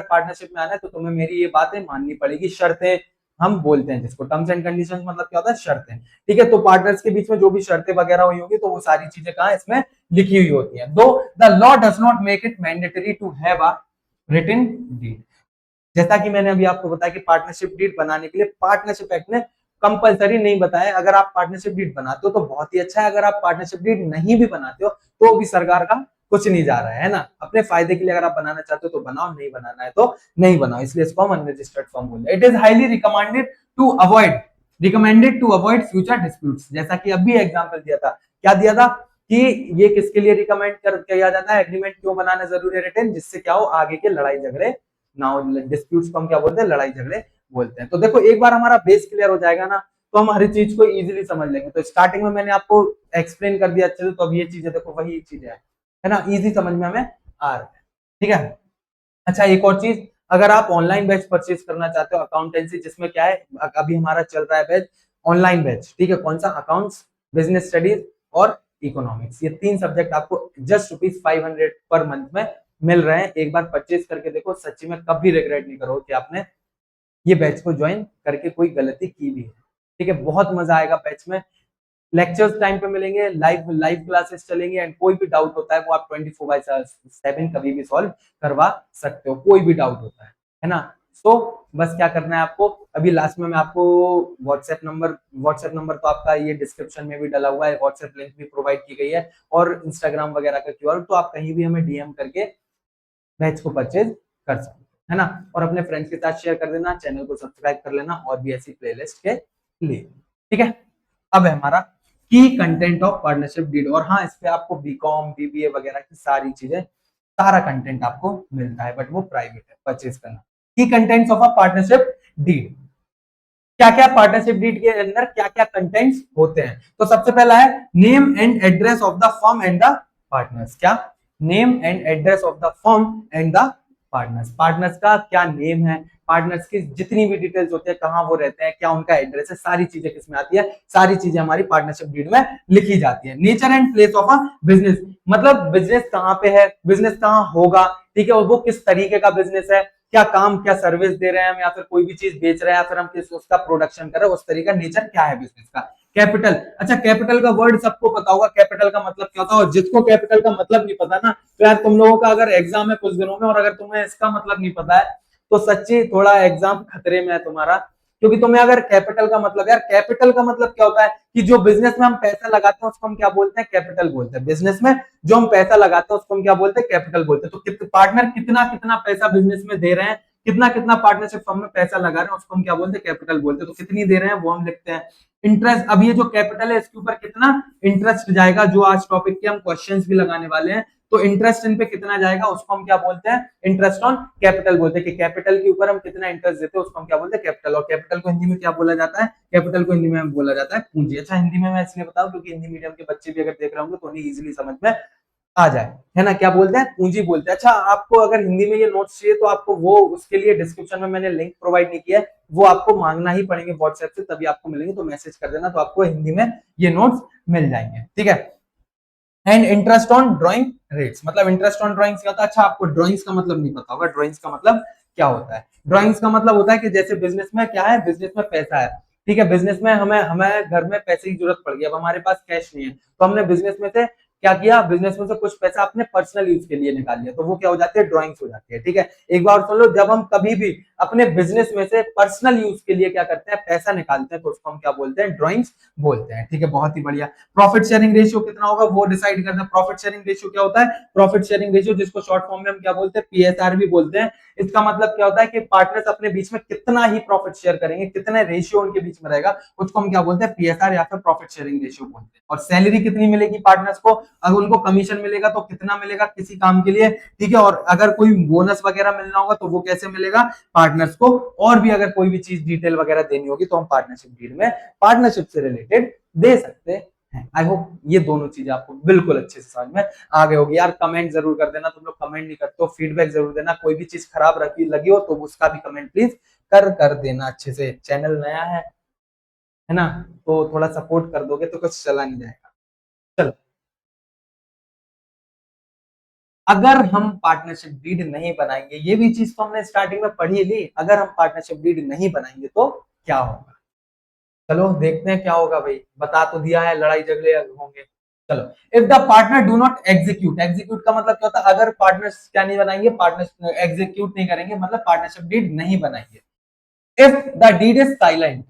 A: पार्टनरशिप में आना है तो तुम्हें मेरी ये बातें माननी पड़ेगी। शर्तें हम बोलते हैं जिसको, टर्म्स एंड कंडीशंस मतलब क्या होता है? शर्तें, ठीक है। तो पार्टनर्स के बीच में जो भी शर्तें वगैरह हुई होगी तो वो सारी चीजें कहाँ इसमें लिखी हुई होती है। Though the law does not make it mandatory to have a written deed. जैसा कि मैंने अभी आपको बताया कि पार्टनरशिप डीड बनाने के लिए पार्टनरशिप एक्ट ने कंपलसरी नहीं बताया। अगर आप पार्टनरशिप डीड बनाते हो तो बहुत ही अच्छा है, अगर आप पार्टनरशिप डीड नहीं भी बनाते हो तो भी सरकार का कुछ नहीं जा रहा है ना। अपने फायदे के लिए अगर आप बनाना चाहते हो तो बनाओ, नहीं बनाना है तो नहीं बनाओ। इसलिए इसको हम अनरजिस्टर्ड फॉर्म बोलते हैं। It is highly recommended to avoid future disputes. जैसा कि अभी एग्जांपल दिया था, क्या दिया था कि ये किसके लिए रिकमेंड किया जाता है? एग्रीमेंट क्यों बनाना जरूरी है रिटन? जिससे क्या हो, आगे के लड़ाई झगड़े ना हो। डिस्प्यूट्स को हम क्या बोलते हैं? लड़ाई झगड़े बोलते हैं। तो देखो, एक बार हमारा बेस क्लियर हो जाएगा ना तो हम हर चीज को इजीली समझ लेंगे। तो स्टार्टिंग में मैंने आपको एक्सप्लेन कर दिया अच्छे से, तो अब ये चीजें देखो वही चीजें है ना, इजी समझ में हमें आ रहा है, ठीक है। अच्छा, एक और चीज, अगर आप ऑनलाइन बैच परचेज करना चाहते हो अकाउंटेंसी, जिसमें क्या है अभी हमारा चल रहा है बैच ऑनलाइन बैच, ठीक है। कौन सा? अकाउंट्स, बिजनेस स्टडीज और इकोनॉमिक्स। ये तीन सब्जेक्ट आपको जस्ट ₹500 पर मंथ में मिल रहे हैं। एक बार परचेज करके देखो, सच्ची में कभी रिग्रेट नहीं करो कि आपने ये बैच को ज्वाइन करके कोई गलती की भी है, ठीक है। बहुत मजा आएगा बैच में। लेक्चर्स टाइम पे मिलेंगे, लाइव लाइव क्लासेस चलेंगे, एंड कोई भी डाउट होता है वो आप 24/7 कभी भी सॉल्व करवा सकते हो, कोई भी डाउट होता है ना। सो बस क्या करना है आपको, अभी लास्ट में मैं आपको व्हाट्सएप नंबर तो आपका ये डिस्क्रिप्शन में भी डला हुआ है, व्हाट्सएप लिंक भी प्रोवाइड की गई है, और इंस्टाग्राम वगैरह का QR, तो आप कहीं भी हमें DM करके बैच को परचेज कर सकते हो, है ना। और अपने फ्रेंड्स के साथ शेयर कर देना, चैनल को सब्सक्राइब कर लेना और भी ऐसी प्लेलिस्ट के लिए, ठीक है। अब है हमारा की कंटेंट ऑफ पार्टनरशिप डीड, और हाँ, इस पे आपको बीकॉम BBA वगैरह की सारी चीजें, सारा कंटेंट आपको मिलता है, बट वो प्राइवेट है, परचेज करना। Key contents of a partnership deed, क्या क्या पार्टनरशिप डीड के अंदर क्या क्या कंटेंट्स होते हैं। तो सबसे पहला है name and address of the firm and the partners. क्या? Name and address of the firm and the partners. Partners का क्या नेम है, पार्टनर्स की जितनी भी डिटेल्स होती है, कहां वो रहते हैं, क्या उनका एड्रेस है, सारी चीजें किसमें आती है? सारी चीजें हमारी पार्टनरशिप डीड में लिखी जाती है। Nature and place of a business, मतलब बिजनेस कहां पे है, बिजनेस कहां होगा, ठीक है, और वो किस तरीके का बिजनेस है, क्या काम, क्या सर्विस दे रहे हैं हम, या फिर कोई भी चीज बेच रहे हैं, या फिर हम किस उसका प्रोडक्शन कर रहे हैं, उस तरीका नेचर क्या है बिजनेस का। कैपिटल, अच्छा कैपिटल का वर्ड सबको पता होगा, कैपिटल का मतलब क्या होता है। और जिसको कैपिटल का मतलब नहीं पता ना, तो यार तुम लोगों का अगर एग्जाम है कुछ दिनों में, और अगर तुम्हें इसका मतलब नहीं पता है तो सच्ची थोड़ा एग्जाम खतरे में है तुम्हारा। क्योंकि तुम्हें अगर कैपिटल का मतलब, यार कैपिटल का मतलब क्या होता है कि जो बिजनेस में हम पैसा लगाते हैं उसको हम क्या बोलते हैं? कैपिटल बोलते हैं। बिजनेस में जो हम पैसा लगाते हैं उसको हम क्या बोलते हैं? कैपिटल बोलते हैं। तो पार्टनर कितना कितना पैसा बिजनेस में दे रहे हैं, कितना कितना पार्टनरशिप फर्म में पैसा लगा रहे हैं, उसको हम क्या बोलते हैं? कैपिटल बोलते हैं। तो कितनी दे रहे हैं वो हम लिखते हैं। इंटरेस्ट, अब ये जो कैपिटल है इसके ऊपर कितना इंटरेस्ट जाएगा, जो आज टॉपिक के हम क्वेश्चंस भी लगाने वाले हैं, तो इंटरेस्ट इन पे कितना जाएगा उसको हम क्या बोलते हैं? इंटरेस्ट ऑन कैपिटल बोलते हैं। कि कैपिटल के ऊपर हम कितना इंटरेस्ट देते हैं उसको हम क्या बोलते हैं? कैपिटल। और कैपिटल को हिंदी में क्या बोला जाता है? कैपिटल को हिंदी में बोला जाता है पूंजी। अच्छा, हिंदी में मैं इसलिए बताऊं क्योंकि हिंदी मीडियम के बच्चे भी अगर देख रहे होंगे तो उन्हें इजीली समझ में आ जाए, है ना। क्या बोलते हैं? पूंजी बोलते हैं। अच्छा, आपको अगर हिंदी में ये नोट्स चाहिए तो आपको वो, उसके लिए डिस्क्रिप्शन में मैंने लिंक प्रोवाइड नहीं किया है, वो आपको मांगना ही पड़ेंगे व्हाट्सएप से, तभी आपको मिलेंगे। तो मैसेज कर देना तो आपको हिंदी में ये नोट्स मिल जाएंगे, ठीक है। And interest on drawing rates, मतलब इंटरेस्ट ऑन ड्राइंग्स क्या होता है? अच्छा, आपको ड्राइंग्स का मतलब नहीं पता होगा। ड्राइंग्स का मतलब क्या होता है? ड्राइंग्स का मतलब होता है कि जैसे बिजनेस में क्या है, बिजनेस में पैसा है, ठीक है। बिजनेस में हमें हमें घर में पैसे की जरूरत पड़ गई, अब हमारे पास कैश नहीं है, तो हमने बिजनेस में से क्या किया? बिजनेस में से कुछ पैसा अपने पर्सनल यूज के लिए निकाल लिया, तो वो क्या हो जाती है? ड्राइंग्स हो जाती है, ठीक है। एक बार सुन लो, जब हम कभी भी अपने बिजनेस में से पर्सनल यूज के लिए क्या करते हैं, पैसा निकालते हैं, तो उसको हम क्या बोलते हैं, ड्रॉइंग्स बोलते हैं। ठीक है, बहुत ही बढ़िया। प्रॉफिट शेयरिंग रेशियो कितना होगा वो डिसाइड करते हैं। प्रॉफिट शेयरिंग रेशियो क्या होता है, प्रॉफिट शेयरिंग रेशियो जिसको शॉर्ट फॉर्म में हम क्या बोलते हैं, पीएसआर भी बोलते हैं। इसका मतलब क्या होता है कि पार्टनर्स अपने बीच में कितना ही प्रॉफिट शेयर करेंगे, कितने रेशियो उनके बीच में रहेगा, उसको हम क्या बोलते हैं, पीएसआर या फिर प्रॉफिट शेयरिंग रेशियो बोलते हैं। और सैलरी कितनी मिलेगी पार्टनर्स को, अगर उनको कमीशन मिलेगा तो कितना मिलेगा किसी काम के लिए, ठीक है। और अगर कोई बोनस वगैरह मिलना होगा तो वो कैसे मिलेगा पार्टनर्स को। और भी अगर कोई भी चीज डिटेल वगैरह देनी होगी तो हम पार्टनरशिप डीड में पार्टनरशिप से रिलेटेड दे सकते हैं। आई होप ये दोनों चीजें आपको बिल्कुल अच्छे से समझ में आ गए होगी। यार कमेंट जरूर कर देना, तुम लोग कमेंट नहीं करते हो, फीडबैक जरूर देना, कोई भी चीज खराब लगी हो तो उसका भी कमेंट प्लीज कर देना अच्छे से। चैनल नया है ना, तो थोड़ा सपोर्ट कर दोगे तो कुछ चला नहीं जाएगा। चलो, अगर हम पार्टनरशिप डीड नहीं बनाएंगे, ये भी चीज तो हमने स्टार्टिंग में पढ़ी ली, अगर हम पार्टनरशिप डीड नहीं बनाएंगे तो क्या होगा। चलो देखते हैं क्या होगा भाई, बता तो दिया है, लड़ाई झगड़े होंगे। चलो, if the partner do not execute, execute का मतलब क्या होता है, अगर पार्टनर्स क्या नहीं बनाएंगे, पार्टनर एग्जीक्यूट नहीं करेंगे, मतलब पार्टनरशिप डीड नहीं बनाएंगे। If the deed is silent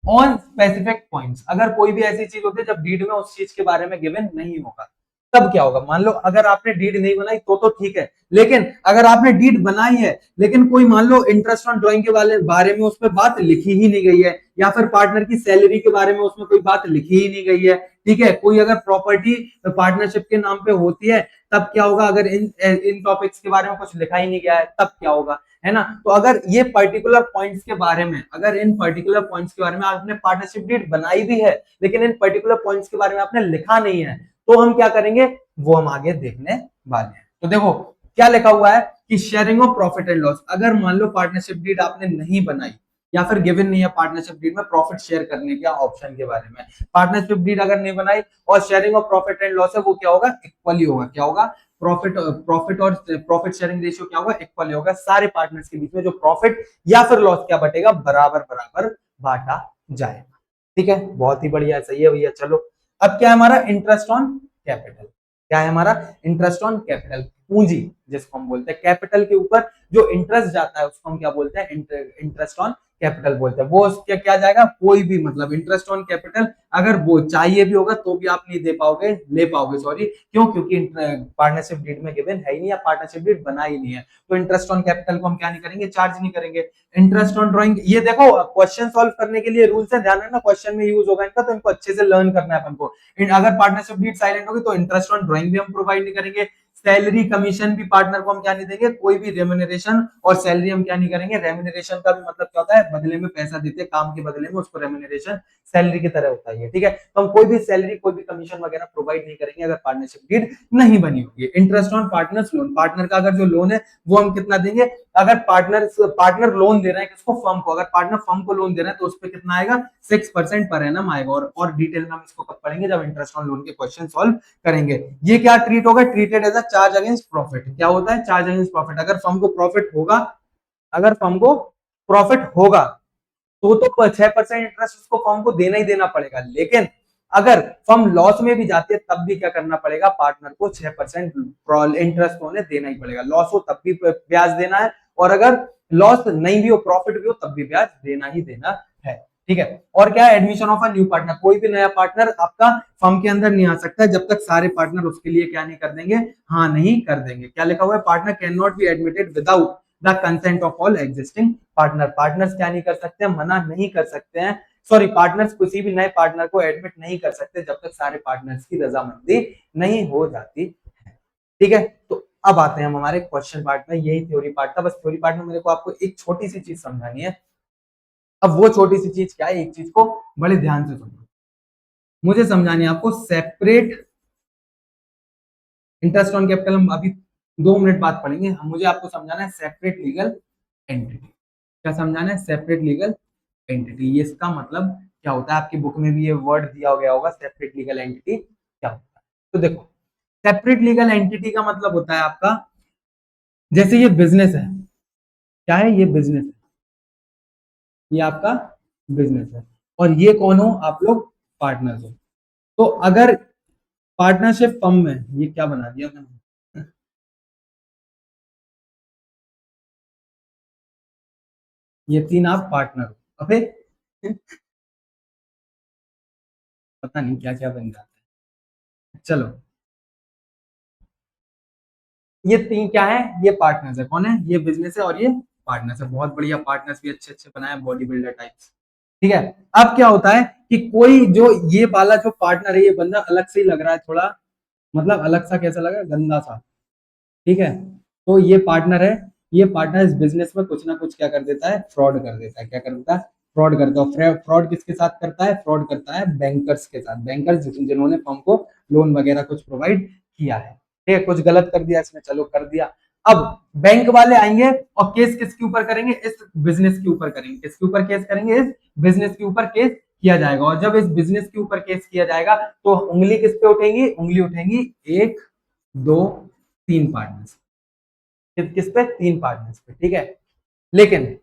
A: on specific points, अगर कोई भी ऐसी चीज होती है जब डीड में उस चीज के बारे में गिवन नहीं होगा, तब क्या होगा। मान लो अगर आपने डीड नहीं बनाई तो ठीक है, लेकिन अगर आपने डीड बनाई है लेकिन कोई मान लो इंटरेस्ट ऑन ड्राइंग के बारे में उसमें बात लिखी ही नहीं गई है, या फिर पार्टनर की सैलरी के बारे में उसमें कोई बात लिखी ही नहीं गई है, ठीक है, कोई अगर प्रॉपर्टी पार्टनरशिप के नाम पे होती है तब क्या होगा, अगर इन इन टॉपिक्स के बारे में कुछ लिखा ही नहीं गया है तब क्या होगा, है ना। तो अगर ये पर्टिकुलर पॉइंट्स के बारे में, अगर इन पर्टिकुलर पॉइंट्स के बारे में आपने पार्टनरशिप डीड बनाई भी है लेकिन इन पर्टिकुलर पॉइंट्स के बारे में आपने लिखा नहीं है, तो हम क्या करेंगे वो हम आगे देखने वाले हैं। तो देखो क्या लिखा हुआ है कि sharing of profit and loss, अगर मान लो पार्टनरशिप डीड आपने नहीं बनाई या फिर गिवन नहीं है पार्टनरशिप डीड में प्रॉफिट शेयर करने के ऑप्शन के बारे में, पार्टनरशिप डीड अगर नहीं बनाई और sharing of profit and loss है वो क्या होगा, इक्वली होगा। क्या होगा, प्रॉफिट प्रॉफिट और प्रॉफिट शेयरिंग रेशियो क्या होगा, इक्वल होगा। सारे पार्टनर्स के बीच में जो प्रॉफिट या फिर लॉस क्या बटेगा, बराबर बराबर बांटा जाएगा। ठीक है, बहुत ही बढ़िया, सही है भैया। चलो, अब क्या है हमारा, इंटरेस्ट ऑन कैपिटल। क्या है हमारा, इंटरेस्ट ऑन कैपिटल, पूंजी जिसको हम बोलते हैं, कैपिटल के ऊपर जो इंटरेस्ट जाता है उसको हम क्या बोलते हैं, इंटरेस्ट ऑन कैपिटल बोलते हैं। वो क्या क्या जाएगा, कोई भी मतलब इंटरेस्ट ऑन कैपिटल अगर वो चाहिए भी होगा तो भी आप नहीं दे पाओगे, ले पाओगे सॉरी, क्यों, क्योंकि पार्टनरशिप डीड में गिवन है ही नहीं या पार्टनरशिप डीड बना ही नहीं है, तो इंटरेस्ट ऑन कैपिटल को हम क्या नहीं करेंगे, चार्ज नहीं करेंगे। इंटरेस्ट ऑन ड्राइंग, ये देखो क्वेश्चन सॉल्व करने के लिए रूल्स है, ध्यान रखना क्वेश्चन में यूज होगा इनका, तो इनको अच्छे से लर्न करना है अपन को। अगर पार्टनरशिप डीड साइलेंट होगी तो इंटरेस्ट ऑन ड्राइंग भी हम प्रोवाइड नहीं करेंगे, सैलरी कमीशन भी पार्टनर को हम क्या नहीं देंगे, कोई भी रेम्यूनरेशन और सैलरी हम क्या नहीं करेंगे। रेम्यूनरेशन का भी मतलब क्या होता है, बदले में पैसा देते हैं काम के बदले में, उसको रेम्यूनरेशन सैलरी की तरह होता है, ठीक है। तो हम कोई भी सैलरी कोई भी कमीशन वगैरह प्रोवाइड नहीं करेंगे अगर पार्टनरशिप डीड नहीं बनी होगी। Interest on partners loan, partner का अगर जो लोन है वो हम कितना देंगे, अगर पार्टनर लोन दे रहे हैं किसको, फर्म को, अगर पार्टनर फर्म को लोन दे रहे हैं तो उस पर कितना आएगा, 6% पर एनम आएगा। और डिटेल में हम इसको कब पढ़ेंगे, जब इंटरेस्ट ऑन लोन के क्वेश्चन सॉल्व करेंगे। ये क्या ट्रीट होगा, treated as a charge against profit. क्या होता है, चार्ज अगेंस्ट प्रॉफिट। अगर फर्म को प्रॉफिट होगा, अगर फर्म को प्रॉफिट होगा तो 6% इंटरेस्ट उसको फर्म को देना ही देना पड़ेगा, लेकिन अगर फर्म लॉस में भी जाती है तब भी क्या करना पड़ेगा, पार्टनर को 6% इंटरेस्ट उन्हें देना ही पड़ेगा। लॉस हो तब भी ब्याज देना है, और अगर लॉस नहीं भी हो प्रॉफिट भी हो तब भी ब्याज देना ही देना है, ठीक है। और क्या है, admission of a new partner, कोई भी नया पार्टनर आपका फर्म के अंदर नहीं आ सकता जब तक सारे पार्टनर उसके लिए क्या नहीं कर देंगे, हाँ नहीं कर देंगे। क्या लिखा हुआ है, partner can not be admitted without the consent of all existing partner, partners क्या नहीं कर सकते, मना नहीं कर सकते हैं, सॉरी पार्टनर्स किसी भी नए पार्टनर को एडमिट नहीं कर सकते जब तक सारे पार्टनर्स की रजामंदी नहीं हो जाती, ठीक है। तो अब आते हैं हम हमारे क्वेश्चन पार्ट में, यही थ्योरी पार्ट था, बस थ्योरी पार्ट में मेरे को आपको एक छोटी सी चीज समझानी है। अब वो छोटी सी चीज क्या है, एक चीज को बड़े ध्यान से सुनो, मुझे समझानी है आपको, सेपरेट इंटरेस्ट ऑन कैपिटल हम अभी 2 मिनट बाद पढ़ेंगे, मुझे आपको समझाना है सेपरेट लीगल एंटिटी। क्या समझाना है, सेपरेट लीगल एंटिटी, ये इसका मतलब क्या होता है, आपकी बुक में भी ये वर्ड दिया गया होगा, सेपरेट लीगल एंटिटी क्या होता है। तो देखो, सेपरेट लीगल एंटिटी का मतलब होता है आपका, जैसे ये बिजनेस है, क्या है, ये बिजनेस है, ये आपका बिजनेस है, और ये कौन हो, आप लोग पार्टनर्स हो। तो अगर पार्टनरशिप फर्म में, ये क्या बना दिया मैंने, ये 3 आप पार्टनर हो। अबे पता नहीं क्या क्या बन जाता है। चलो, ये 3 क्या है, ये पार्टनर्स है। कौन है, ये बिजनेस है और ये पार्टनर्स है। बहुत बढ़िया, पार्टनर्स भी अच्छे अच्छे बनाए, बॉडी बिल्डर टाइप्स। ठीक है। अब क्या होता है कि कोई जो ये वाला जो पार्टनर है, ये बंदा अलग से ही लग रहा है थोड़ा, मतलब अलग सा कैसा लगा, गंदा सा। ठीक है। तो ये पार्टनर है, ये पार्टनर इस बिजनेस में कुछ ना कुछ क्या कर देता है, फ्रॉड कर देता है। क्या कर देता है, फ्रॉड करता है। फ्रॉड किसके साथ करता है, फ्रॉड करता है बैंकर्स के साथ। बैंकर्स जिन्होंने फर्म को लोन वगैरह कुछ प्रोवाइड किया है। ठीक है, कुछ गलत कर दिया इसने, चलो कर दिया। अब बैंक वाले आएंगे और केस किसके ऊपर करेंगे, इस बिजनेस के ऊपर करेंगे। किसके ऊपर केस करेंगे, इस बिजनेस के ऊपर केस किया जाएगा। और जब इस बिजनेस के ऊपर केस किया जाएगा तो उंगली किस पे उठेंगी, उंगली उठेंगी एक, दो, 3 पार्टनर्स। किस पे, 3 पार्टनर्स पे। ठीक है। लेकिन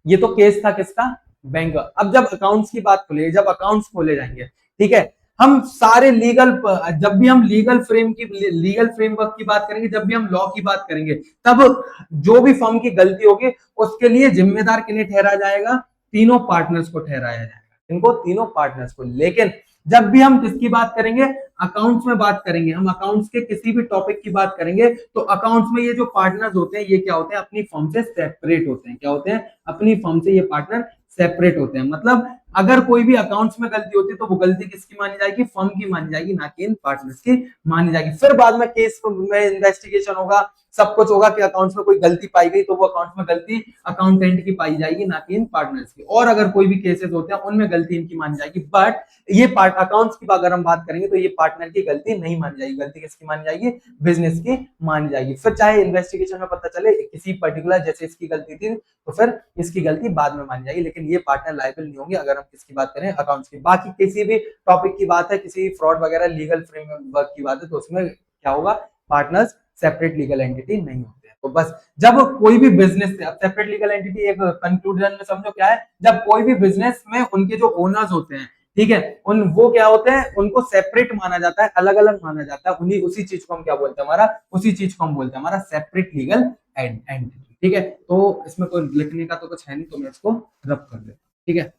A: ये तो केस था किसका, बैंक। अब जब अकाउंट्स की बात खुलेगी, जब अकाउंट्स खोले जाएंगे, ठीक है, हम सारे लीगल, जब भी हम लीगल फ्रेमवर्क की बात करेंगे, जब भी हम लॉ की बात करेंगे, तब जो भी फर्म की गलती होगी उसके लिए जिम्मेदार किन्हें ठहराया जाएगा, तीनों पार्टनर्स को ठहराया जाएगा। इनको तीनों पार्टनर्स को। लेकिन जब भी हम किसकी बात करेंगे, अकाउंट्स में बात करेंगे, हम अकाउंट्स के किसी भी टॉपिक की बात करेंगे, तो अकाउंट्स में ये जो पार्टनर्स होते हैं, ये क्या होते हैं, अपनी फर्म से सेपरेट होते हैं। क्या होते हैं, अपनी फर्म से ये पार्टनर सेपरेट होते हैं। मतलब अगर कोई भी अकाउंट्स में गलती होती है तो वो गलती किसकी मानी जाएगी, फर्म की मानी जाएगी, ना कि इन पार्टनर्स की मानी जाएगी। फिर बाद में केस में इन्वेस्टिगेशन होगा, सब कुछ होगा कि अकाउंट्स में कोई गलती पाई गई तो वो अकाउंट्स में गलती अकाउंटेंट की पाई जाएगी, ना कि इन पार्टनर्स की। और अगर कोई भी केसेस होते हैं उनमें गलती इनकी मानी जाएगी। बट ये पार्ट अकाउंट्स की अगर हम बात करेंगे तो ये पार्टनर की गलती नहीं मानी जाएगी। गलती किसकी मानी जाएगी, बिजनेस की मानी जाएगी। फिर चाहे इन्वेस्टिगेशन में पता चले किसी पर्टिकुलर, जैसे इसकी गलती थी, तो फिर इसकी गलती बाद में मानी जाएगी। लेकिन ये पार्टनर लायबल नहीं होंगे अगर हम किसकी बात करें, अकाउंट्स की। बाकी किसी भी टॉपिक की बात है, किसी फ्रॉड वगैरह लीगल फ्रेमवर्क की बात है, तो उसमें क्या होगा, पार्टनर्स सेपरेट लीगल एंटिटी नहीं होते हैं। तो बस जब कोई भी बिजनेस से, अब सेपरेट लीगल एंटिटी एक कंक्लूजन में समझो क्या है, जब कोई भी बिजनेस में उनके जो ओनर्स होते हैं, ठीक है, उन वो क्या होते हैं, उनको सेपरेट माना जाता है, अलग अलग माना जाता है। उन्हीं उसी चीज को हम क्या बोलते हैं, हमारा उसी चीज को हम बोलते हैं हमारा सेपरेट लीगल एंटिटी। ठीक है। तो इसमें कोई लिखने का तो कुछ है नहीं, तो मैं इसको रब कर देता हूँ। ठीक है।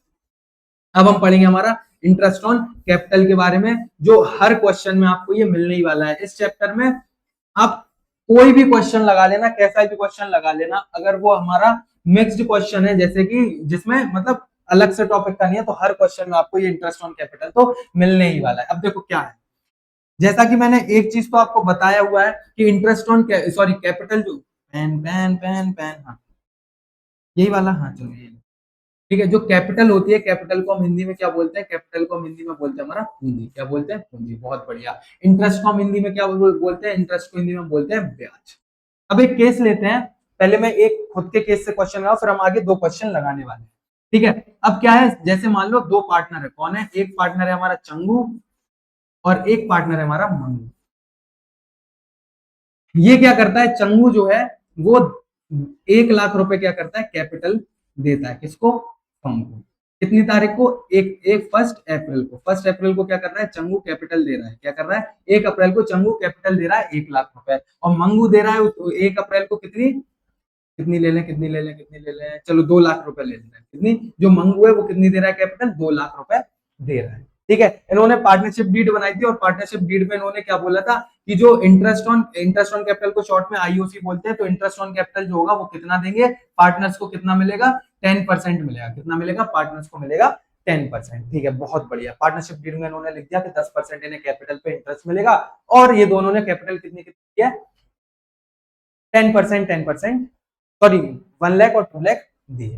A: अब हम पढ़ेंगे हमारा इंटरेस्ट ऑन कैपिटल के बारे में, जो हर क्वेश्चन में आपको ये मिलने ही वाला है इस चैप्टर में। आप कोई भी क्वेश्चन लगा लेना, कैसा भी क्वेश्चन लगा लेना, अगर वो हमारा मिक्स्ड क्वेश्चन है, जैसे कि जिसमें मतलब अलग से टॉपिक का नहीं है, तो हर क्वेश्चन में आपको ये इंटरेस्ट ऑन कैपिटल तो मिलने ही वाला है। अब देखो क्या है, जैसा कि मैंने एक चीज तो आपको बताया हुआ है कि इंटरेस्ट ऑन, सॉरी, कैपिटल जो पेन पेन पेन पेन, हाँ यही वाला, हाँ चलो ये। ठीक है, जो कैपिटल होती है, कैपिटल को हम हिंदी में क्या बोलते हैं, कैपिटल को हम हिंदी में बोलते हैं हमारा पूंजी। क्या बोलते हैं, पूंजी। बहुत बढ़िया। इंटरेस्ट को हम हिंदी में क्या बोलते हैं, इंटरेस्ट को हिंदी में बोलते हैं ब्याज। अब एक केस लेते हैं, पहले मैं एक खुद के केस से क्वेश्चन लगाऊं, फिर हम आगे 2 क्वेश्चन लगाने वाले हैं। ठीक है। अब क्या है, जैसे मान लो 2 पार्टनर है। कौन है, एक पार्टनर है हमारा चंगू और एक पार्टनर है हमारा मंगू। ये क्या करता है, चंगू जो है वो 1 लाख रुपए क्या करता है, कैपिटल देता है। किसको, फर्म को। कितनी तारीख को, एक एक 1 अप्रैल को। 1 अप्रैल को क्या कर रहा है, चंगू कैपिटल दे रहा है। क्या कर रहा है, 1 अप्रैल को चंगू कैपिटल दे रहा है 1 लाख रुपए। और मंगू दे रहा है 1 अप्रैल को कितनी, कितनी ले लें, कितनी ले लें, कितनी ले लें, चलो 2 लाख रुपए ले लें। कितनी, जो मंगू है वो कितनी दे रहा है कैपिटल, 2 लाख रुपए दे रहा है। ठीक है। इन्होंने पार्टनरशिप डीड बनाई थी, और पार्टनरशिप डीड में इन्होंने क्या बोला था कि जो इंटरेस्ट ऑन कैपिटल को शॉर्ट में आईओसी बोलते हैं, तो इंटरेस्ट ऑन कैपिटल जो होगा वो कितना देंगे, पार्टनर्स को कितना मिलेगा, 10% मिलेगा। कितना मिलेगा, पार्टनर्स को मिलेगा 10%। ठीक है, बहुत बढ़िया। पार्टनरशिप डीड में इन्होंने लिख दिया कि 10% इन्हें कैपिटल पे इंटरेस्ट मिलेगा, और ये दोनों ने कैपिटल कितनी कितनी है, 10%, 10%, सॉरी 1 लाख और 2 लाख दिए।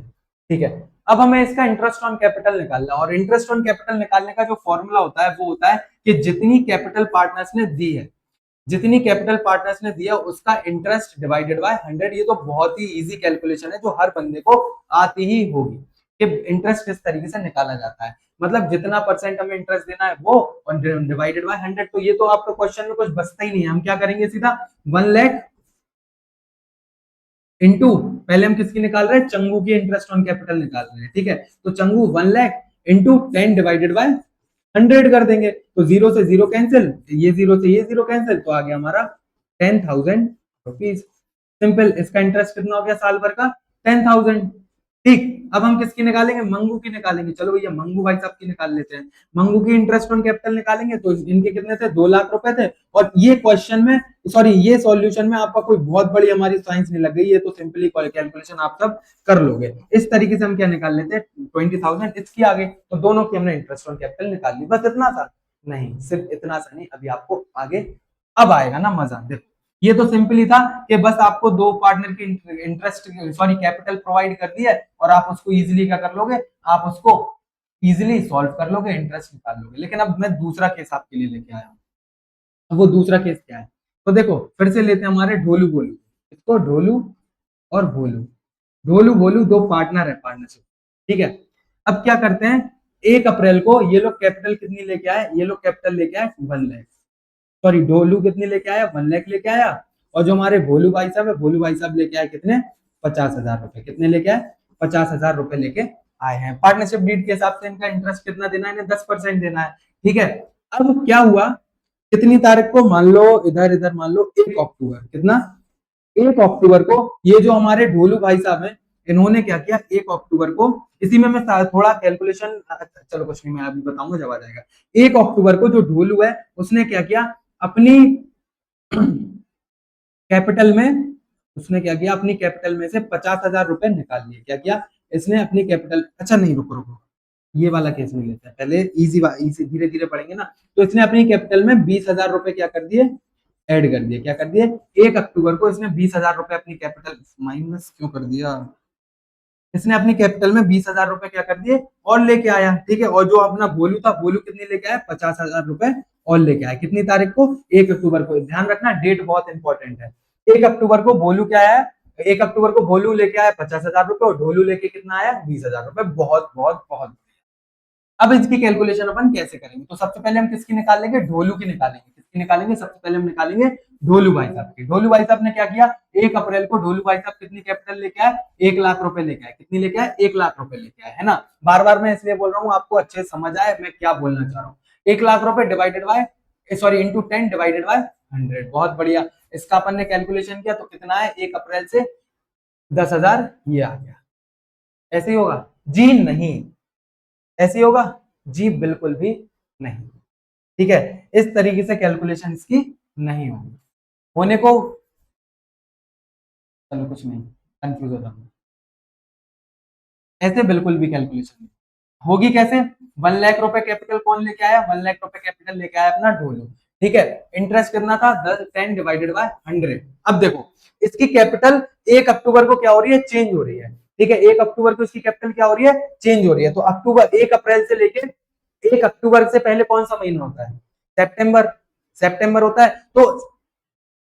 A: ठीक है। अब हमें इसका इंटरेस्ट ऑन कैपिटल निकालना है, और इंटरेस्ट ऑन कैपिटल निकालने का जो फॉर्मूला होता है वो होता है कि जितनी कैपिटल पार्टनर्स ने दी है, जितनी कैपिटल पार्टनर्स ने दिया उसका इंटरेस्ट डिवाइडेड बाय 100। ये तो बहुत ही इजी कैलकुलेशन है, जो हर बंदे को आती ही होगी कि इंटरेस्ट किस तरीके से निकाला जाता है। मतलब जितना परसेंट हमें इंटरेस्ट देना है वो, और डिवाइडेड बाय 100। तो ये तो आपका क्वेश्चन में कुछ बचता ही नहीं है। हम क्या करेंगे, सीधा 1 लाख इनटू, पहले हम किसकी निकाल रहे हैं, चंगू की इंटरेस्ट ऑन कैपिटल निकाल रहे हैं। ठीक है। तो Changu 1 lakh into 10 divided by 100 कर देंगे, तो 0 से 0 कैंसिल, ये 0 से ये 0 कैंसिल, तो आ गया हमारा 10,000 रुपीज। सिंपल। इसका इंटरेस्ट कितना हो गया साल भर का, 10,000। ठीक। अब हम किसकी निकालेंगे, मंगू की निकालेंगे। चलो भैया मंगू भाई साहब की निकाल लेते हैं। मंगू की इंटरेस्ट ऑन कैपिटल निकालेंगे तो इनके कितने थे, 2 लाख रुपए थे। और ये क्वेश्चन में, सॉरी ये सॉल्यूशन में आपका कोई बहुत बड़ी हमारी साइंस नहीं लग गई, ये तो सिंपली कैलकुलेशन आप सब कर लोगे। इस तरीके से हम क्या निकाल लेते हैं, 20,000 इसकी आगे, तो दोनों की हमने इंटरेस्ट ऑन कैपिटल निकाल ली। बस इतना सा नहीं, सिर्फ इतना सा नहीं, अभी आपको आगे अब आएगा ना मजा। देखो ये तो सिंपली था कि बस आपको दो पार्टनर की इंटरेस्ट, सॉरी कैपिटल प्रोवाइड कर दिया है और आप उसको इजीली क्या कर लोगे, आप उसको इजीली सॉल्व कर लोगे, इंटरेस्ट निकाल लोगे। लेकिन अब मैं दूसरा केस आपके लिए लेके आया हूँ। अब वो दूसरा केस क्या है, तो देखो फिर से लेते हैं हमारे ढोलू बोलू, इसको ढोलू और भोलू। ढोलू भोलू दो पार्टनर है, पार्टनरशिप, ठीक है। अब क्या करते हैं, 1 अप्रैल को ये लोग कैपिटल कितनी लेके आए, ये लोग कैपिटल लेके आए 1 लाख, सॉरी ढोलू कितने लेके आया, 1 लाख लेके आया। और जो हमारे भोलू भाई साहब है, भोलू भाई साहब लेके आए कितने, 50,000 रुपए। कितने लेके आए, 50,000 रुपए लेके आए हैं। पार्टनरशिप डीड के हिसाब से इनका इंटरेस्ट कितना देना है, इन्हें 10% देना है, ठीक है। अब क्या हुआ, कितनी तारीख को, मान लो इधर इधर मान लो 1 अक्टूबर, कितना, 1 अक्टूबर को ये जो हमारे ढोलू भाई साहब हैं, इन्होंने क्या किया, 1 अक्टूबर को, इसी में मैं थोड़ा कैलकुलेशन, चलो कुछ नहीं मैं अभी बताऊंगा जब आ जाएगा। 1 अक्टूबर को जो ढोलू है उसने क्या किया, अपनी कैपिटल में, उसने क्या किया, अपनी कैपिटल में से 50,000 रुपए निकाल लिए। क्या किया इसने, अपनी कैपिटल, अच्छा नहीं रुको रुको, ये वाला केस नहीं लेते हैं, पहले इजी इजी धीरे धीरे पढ़ेंगे ना। तो इसने अपनी कैपिटल में 20,000 रुपए क्या कर दिए, ऐड कर दिए। क्या कर दिए, 1 अक्टूबर को इसने 20,000 रुपए अपनी कैपिटल, माइनस क्यों कर दिया, इसने अपनी कैपिटल में 20,000 रुपए क्या कर दिए और लेके आया, ठीक है। और जो अपना भोलू था, भोलू कितने लेके आया, 50,000 रुपए और लेके आया। कितनी तारीख को, 1 अक्टूबर को। ध्यान रखना डेट बहुत इंपॉर्टेंट है। 1 अक्टूबर को भोलू क्या आया, 1 अक्टूबर को भोलू लेके आया 50,000 रुपए और ढोलू लेके कितना आया, 20,000 रुपए। बहुत बहुत बहुत। अब इसकी कैलकुलेशन अपन कैसे करेंगे, तो सबसे पहले हम किसकी निकालेंगे, ढोलू की निकालेंगे। किसकी निकालेंगे, सबसे पहले हम निकालेंगे ढोलू भाई साहब की। ढोलू भाई साहब ने क्या किया, 1 अप्रैल को ढोलू भाई साहब कितनी कैपिटल लेके आए, 1 लाख रुपए लेके आए। कितनी लेके आए, 1 लाख रुपए लेके आए, है ना। बार बार मैं इसलिए बोल रहा हूँ आपको अच्छे से समझ आए मैं क्या बोलना चाह रहा हूँ। 1 लाख रुपए divided by, sorry into 10 divided by 100, बहुत बढ़िया। इसका अपन ने कैलकुलेशन किया तो कितना है, 1 अप्रैल से 10,000 ये आ गया। ऐसे ही होगा जी, नहीं ऐसे ही होगा जी, बिल्कुल भी नहीं, ठीक है। इस तरीके से कैलकुलेशन इसकी नहीं होगी, होने को, चलो कुछ नहीं, कंफ्यूज होता हूं, ऐसे बिल्कुल भी कैलकुलेशन नहीं होगी। कैसे, 1 लाख रुपए कैपिटल कौन लेके आया, 1 लाख रुपए कैपिटल लेके आया अपना ढोलू, ठीक है। इंटरेस्ट कितना था, 10 डिवाइडेड बाय 100। अब देखो इसकी कैपिटल 1 अक्टूबर को क्या हो रही है, चेंज हो रही है, ठीक है। 1 अक्टूबर को इसकी कैपिटल क्या हो रही है, चेंज हो रही है। तो अक्टूबर, 1 अप्रैल से लेके, 1 अक्टूबर से पहले कौन सा महीना होता है, सितंबर, सितंबर होता है। तो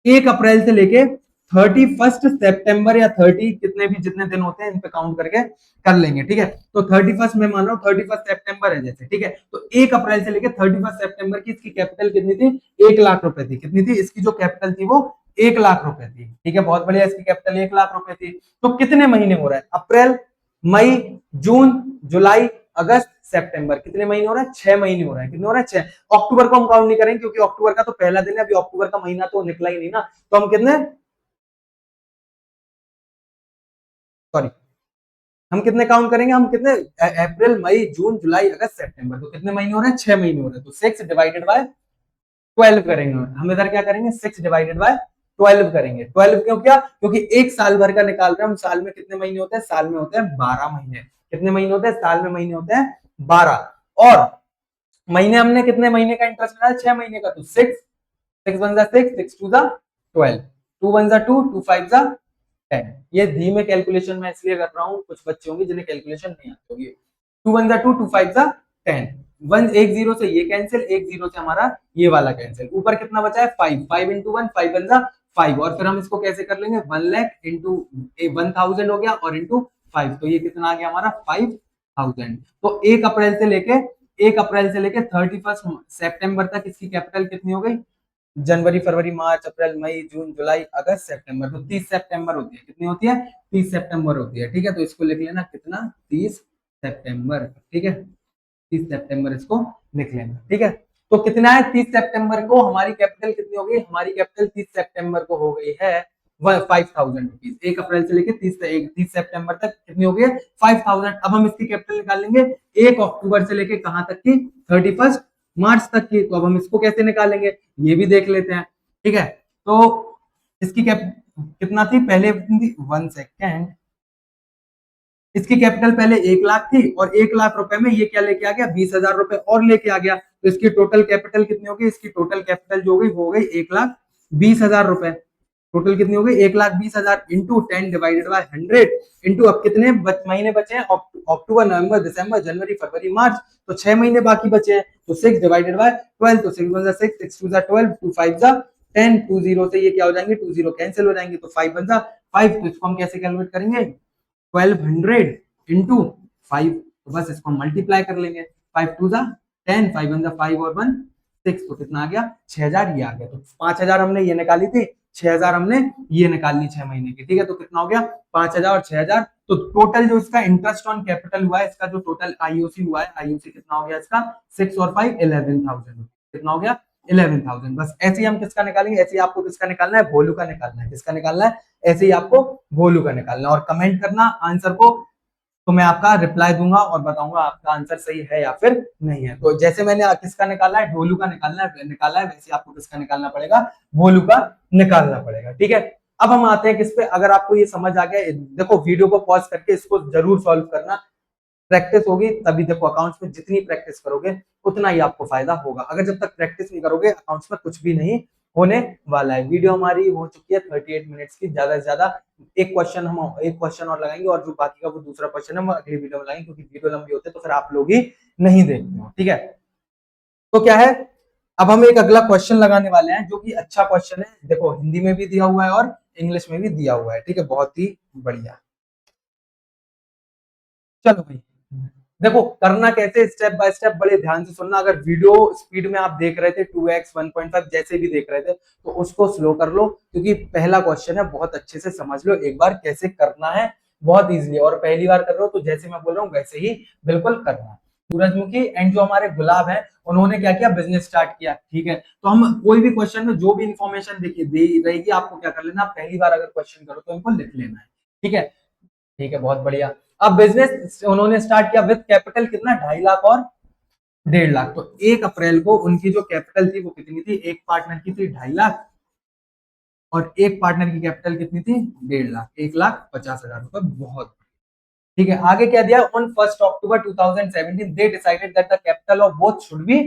A: 1 अप्रैल से लेके 31 सितंबर या 30, कितने भी जितने दिन होते हैं इन पे काउंट करके कर लेंगे, ठीक है। तो 31 में मान लो 31 सितंबर है जैसे, ठीक है। तो 1 अप्रैल से लेके 31 सितंबर की इसकी कैपिटल कितनी थी, 1 लाख रुपए थी। कितनी थी इसकी जो कैपिटल थी, वो 1 लाख रुपए थी, ठीक है। बहुत बढ़िया, इसकी कैपिटल 1 लाख रुपए थी। तो कितने महीने हो रहा है, अप्रैल, मई, जून, जुलाई, अगस्त, सितंबर, कितने महीने हो रहा है, 6 महीने हो रहा है। कितने हो रहा है, 6। अक्टूबर को हम काउंट नहीं करेंगे क्योंकि अक्टूबर का तो पहला दिन है, अभी अक्टूबर का महीना तो निकला ही नहीं ना। तो हम कितने, सॉरी, हम कितने काउंट करेंगे, हम कितने, अप्रैल, मई, जून, जुलाई, अगस्त, सितंबर, तो कितने महीने हो रहे हैं, 6 महीने हो रहे हैं। तो 6 डिवाइडेड बाय 12 करेंगे। हम इधर क्या करेंगे, 6 डिवाइडेड बाय 12 करेंगे। 12 क्यों किया, क्योंकि एक साल भर का निकाल रहे हैं हम। साल में कितने महीने होते हैं, साल में होते हैं 12 महीने। कितने महीने होते हैं, साल में महीने होते हैं 12। और महीने हमने कितने महीने का इंटरेस्ट लगाया, 6 महीने का। तो 6, 6 वन जा 6, 6 टू जा 12, 2 वन जा 2, 2 फाइव जा 10। ये धीमे कैलकुलेशन में इसलिए कर रहा हूँ, कुछ बच्चे होंगे जिन्हें कैलकुलेशन नहीं आती होगी। 2 वन जा 2, 2 फाइव जा 10। वन, एक जीरो से ये कैंसिल, एक जीरो से हमारा ये वाला कैंसिल। ऊपर कितना बचा है, 5, 5 इंटू 1, 5 वन जा 5। और फिर हम इसको कैसे कर लेंगे, 1 लाख इंटू 1,000 हो गया और इंटू 5, तो ये कितना आ गया हमारा 5,000। तो 1 अप्रैल से लेके 31 सितंबर तक इसकी कैपिटल कितनी हो गई, जनवरी, फरवरी, मार्च, अप्रैल, मई, जून, जुलाई, अगस्त, सितंबर, तो 30 सितंबर होती है। कितनी होती है, 30 सितंबर होती है, ठीक है। तो इसको लिख लेना कितना, 30 सितंबर, ठीक है। 30 सितंबर इसको लिख लेना, ठीक है। तो कितना है, 30 सितंबर को हमारी कैपिटल कितनी हो गई, हमारी कैपिटल 30 सितंबर को हो गई है ₹5,000। 1 अप्रैल से लेके 30 सितंबर तक कितनी हो गई? 5,000। अब हम इसकी कैपिटल निकाल लेंगे 1 अक्टूबर से लेके कहां तक की? 31 मार्च तक की। तो अब हम इसको कैसे निकालेंगे ये भी देख लेते हैं। ठीक है, तो इसकी कितना थी पहले? 1 सेकेंड। इसकी कैपिटल पहले 1 लाख थी और 1 लाख रुपए में ये क्या लेके आ गया? 20,000 रुपए और लेके आ गया। तो इसकी टोटल कैपिटल कितनी होगी? इसकी टोटल कैपिटल जो होगी वो हो गई 1,20,000 रुपए। टोटल कितनी हो गई? 1,20,000 इंटू 10/100 इंटू अब कितने महीने बचे हैं? अक्टूबर, नवंबर, दिसंबर, जनवरी, फरवरी, मार्च। तो 6 महीने बाकी बचे हैं। तो 6/12। तो 6 6 2 12, 2 5 10, 2 0 से ये क्या हो जाएंगे? 2 0 कैंसिल हो जाएंगे। तो 5 बन जा 5। तो इसको हम कैसे कैलकुलेट करेंगे? 1200 इंटू 5। तो बस इसको मल्टीप्लाई कर लेंगे। 5 2 10, 5 1 5 और 1 6। तो कितना आ गया? 6,000 ये आ गया। तो 5,000 हमने ये निकाली थी, 6,000 हमने ये निकाल ली 6 महीने की। ठीक है, तो कितना हो गया? 5,000 और 6,000। तो टोटल जो इसका इंटरेस्ट ऑन कैपिटल हुआ है, इसका जो टोटल आईओसी हुआ है, आईओसी कितना हो गया इसका? 6 और 5 11,000। कितना हो गया? 11,000। बस ऐसे ही हम किसका निकालेंगे? ऐसे ही आपको किसका निकालना है? भोलू का निकालना है। किसका निकालना है? ऐसे ही आपको भोलू का निकालना है। और कमेंट करना आंसर को, तो मैं आपका रिप्लाई दूंगा और बताऊंगा आपका आंसर सही है या फिर नहीं है। तो जैसे मैंने किसका निकाला है? ढोलू का निकाला है, वैसे आपको किसका निकालना पड़ेगा? भोलू का निकालना पड़ेगा। ठीक है, अब हम आते हैं किस पे। अगर आपको ये समझ आ गया, देखो वीडियो को पॉज करके इसको जरूर सॉल्व करना। प्रैक्टिस होगी तभी। देखो अकाउंट्स में जितनी प्रैक्टिस करोगे उतना ही आपको फायदा होगा। अगर जब तक प्रैक्टिस नहीं करोगे अकाउंट्स में कुछ भी नहीं होने वाला है। वीडियो हमारी हो चुकी है 38 मिनट्स की। ज्यादा से ज्यादा एक क्वेश्चन और लगाएंगे और जो बाकी का वो दूसरा क्वेश्चन है वो अगली वीडियो में लगाएंगे, क्योंकि वीडियो लंबी होती है तो फिर आप लोग ही नहीं देखते हो। ठीक है, तो क्या है, अब हम एक अगला क्वेश्चन लगाने वाले हैं जो कि अच्छा क्वेश्चन है। देखो हिंदी में भी दिया हुआ है और इंग्लिश में भी दिया हुआ है। ठीक है, बहुत ही बढ़िया। चलो भाई, देखो करना कैसे, स्टेप बाय स्टेप बड़े ध्यान से सुनना। अगर वीडियो स्पीड में आप देख रहे थे 2x 1.5 जैसे भी देख रहे थे तो उसको स्लो कर लो, क्योंकि पहला क्वेश्चन है। बहुत अच्छे से समझ लो एक बार कैसे करना है, बहुत इजीली। और पहली बार कर रहे हो तो जैसे मैं बोल रहा हूँ वैसे ही बिल्कुल करना है। सूरजमुखी एंड जो हमारे गुलाब है उन्होंने क्या किया? बिजनेस स्टार्ट किया। ठीक है, तो हम कोई भी क्वेश्चन में जो भी इंफॉर्मेशन देखिए दे रहेगी आपको क्या कर लेना, पहली बार अगर क्वेश्चन करो तो इनको लिख लेना है। ठीक है, ठीक है, बहुत बढ़िया। अब बिजनेस उन्होंने स्टार्ट किया विद कैपिटल कितना? 2.5 लाख और 1.5 लाख। तो 1 अप्रैल को उनकी जो कैपिटल थी वो कितनी थी? एक पार्टनर की थी 2.5 लाख और एक पार्टनर की कैपिटल कितनी थी? 1.5 लाख। 1,50,000 रुपए। बहुत। ठीक है, आगे क्या दिया? On 1 October 2017 they decided that the capital of both should be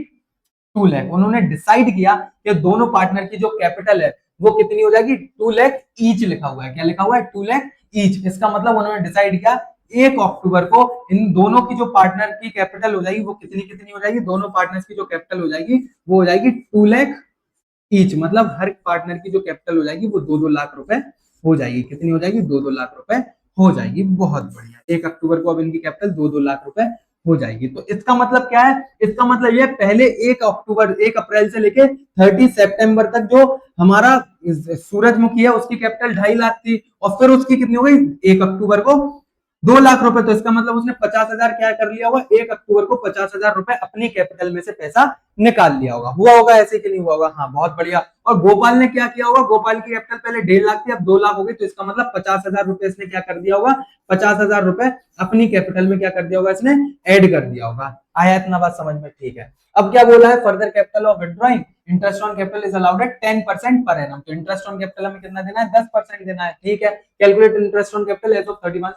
A: 2 lakh. उन्होंने डिसाइड किया कि दोनों पार्टनर की जो कैपिटल है वो कितनी हो जाएगी? 2 लाख ईच लिखा हुआ है। क्या लिखा हुआ है? 2 लाख ईच। इसका मतलब उन्होंने डिसाइड किया 1 अक्टूबर को इन दोनों की जो पार्टनर की कैपिटल हो जाएगी वो कितनी कितनी हो जाएगी? दोनों पार्टनर्स की जो कैपिटल हो जाएगी वो हो जाएगी 2 लाख ईच। मतलब हर पार्टनर की जो कैपिटल हो जाएगी वो 2-2 लाख रुपए हो जाएगी। कितनी हो जाएगी? 2-2 लाख रुपए हो जाएगी। बहुत बढ़िया। 1 अक्टूबर को अब इनकी कैपिटल 2-2 लाख रुपए हो जाएगी। तो इसका मतलब क्या है? इसका मतलब ये पहले 1 अप्रैल से लेके 30 सितंबर तक जो हमारा सूरजमुखी है उसकी कैपिटल 2.5 लाख थी और फिर उसकी कितनी हो गई 1 अक्टूबर को? 2 लाख रुपए। तो इसका मतलब उसने 50,000 क्या कर लिया होगा? 1 अक्टूबर को 50,000 रुपए अपनी कैपिटल में से पैसा निकाल लिया होगा। हुआ होगा ऐसे कि नहीं हुआ होगा? हाँ, बहुत बढ़िया। और गोपाल ने क्या किया होगा? गोपाल की कैपिटल पहले 1.5 लाख थी, अब 2 लाख हो गई। तो इसका मतलब 50,000 रुपए इसने क्या कर दिया होगा? 50,000 रुपए अपनी कैपिटल में क्या कर दिया होगा? इसने ऐड कर दिया होगा। आया इतना बात समझ में? ठीक है, अब क्या बोला है? Further capital of withdrawing interest on capital is allowed at 10% per annum. तो इंटरेस्ट ऑन कैपिटल हमें कितना देना है? 10% देना है। ठीक है, calculate interest on capital as of 31।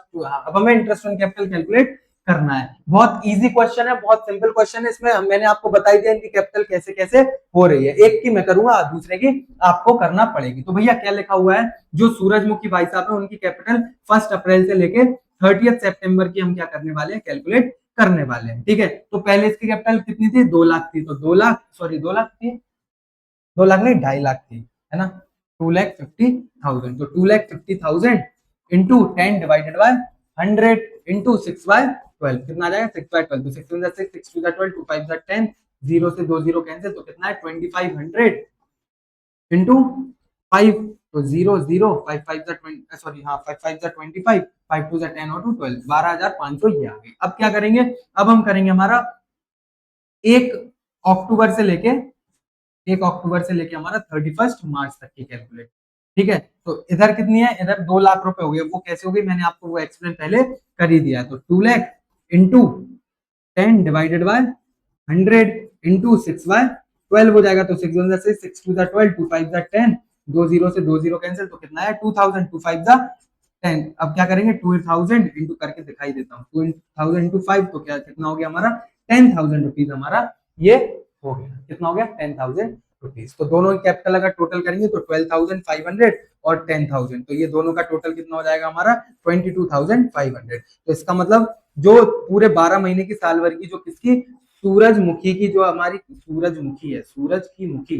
A: अब हमें इंटरेस्ट ऑन कैपिटल कैलकुलेट करना है। बहुत इजी क्वेश्चन है, बहुत सिंपल क्वेश्चन है। इसमें मैंने आपको बताई दिया इनकी कैपिटल कैसे कैसे हो रही है। एक की मैं करूंगा, दूसरे की आपको करना पड़ेगी। तो भैया क्या लिखा हुआ है? जो सूरजमुखी भाई साहब है उनकी कैपिटल 1 अप्रैल से लेके 30 सितंबर की हम क्या करने वाले हैं? कैलकुलेट करने वाले हैं। ठीक है, तो पहले इसकी कैपिटल कितनी थी? 2 लाख थी। तो 2 लाख, सॉरी 2 लाख थी, 2 लाख नहीं 2.5 लाख थी, है ना? 2,50,000। तो 2,50,000 इंटू 10/100 इंटू 6/12 कितना आ जाएगा? 6/12। तो 6 6 2 12 2 5 10, 0 से 2 0 कैंसिल। तो कितना है? 2,500 इंटू 5। तो 0 0 5 5 20, सॉरी हाँ 5 5 25, 5 2 10 और 2 12, 12,500 ये आ गई। अब क्या करेंगे? अब हम करेंगे हमारा 1 अक्टूबर से लेके 1 अक्टूबर से लेके हमारा 31 मार्च तक की कैलकुलेट। ठीक है, तो इधर कितनी है, इधर 2 लाख रुपए हो गए। वो कैसे हो गई, मैंने आपको वो एक्सप्लेन पहले कर ही दिया है। तो 2 lakh into 10 divided by 100 into 6/12 हो जाएगा। तो 6 1 6, 6 2 12, 2 5 10, दो जीरो से दो जीरो कैंसिल, तो कितना है 2000, 2 5 10। अब क्या करेंगे, 2000 इंटू करके दिखाई देता हूँ, 2000 इंटू 5 तो क्या कितना हो गया हमारा 10,000 रुपीज हमारा ये हो गया। कितना हो गया 10,000 रुपीज। तो दोनों कैपिटल अगर टोटल करेंगे तो 12,500 और 10,000, तो ये दोनों का टोटल कितना हो जाएगा हमारा 22,500। तो इसका मतलब जो पूरे 12 महीने की साल भर की जो किसकी सूरजमुखी की, जो हमारी सूरजमुखी है, सूरजमुखी,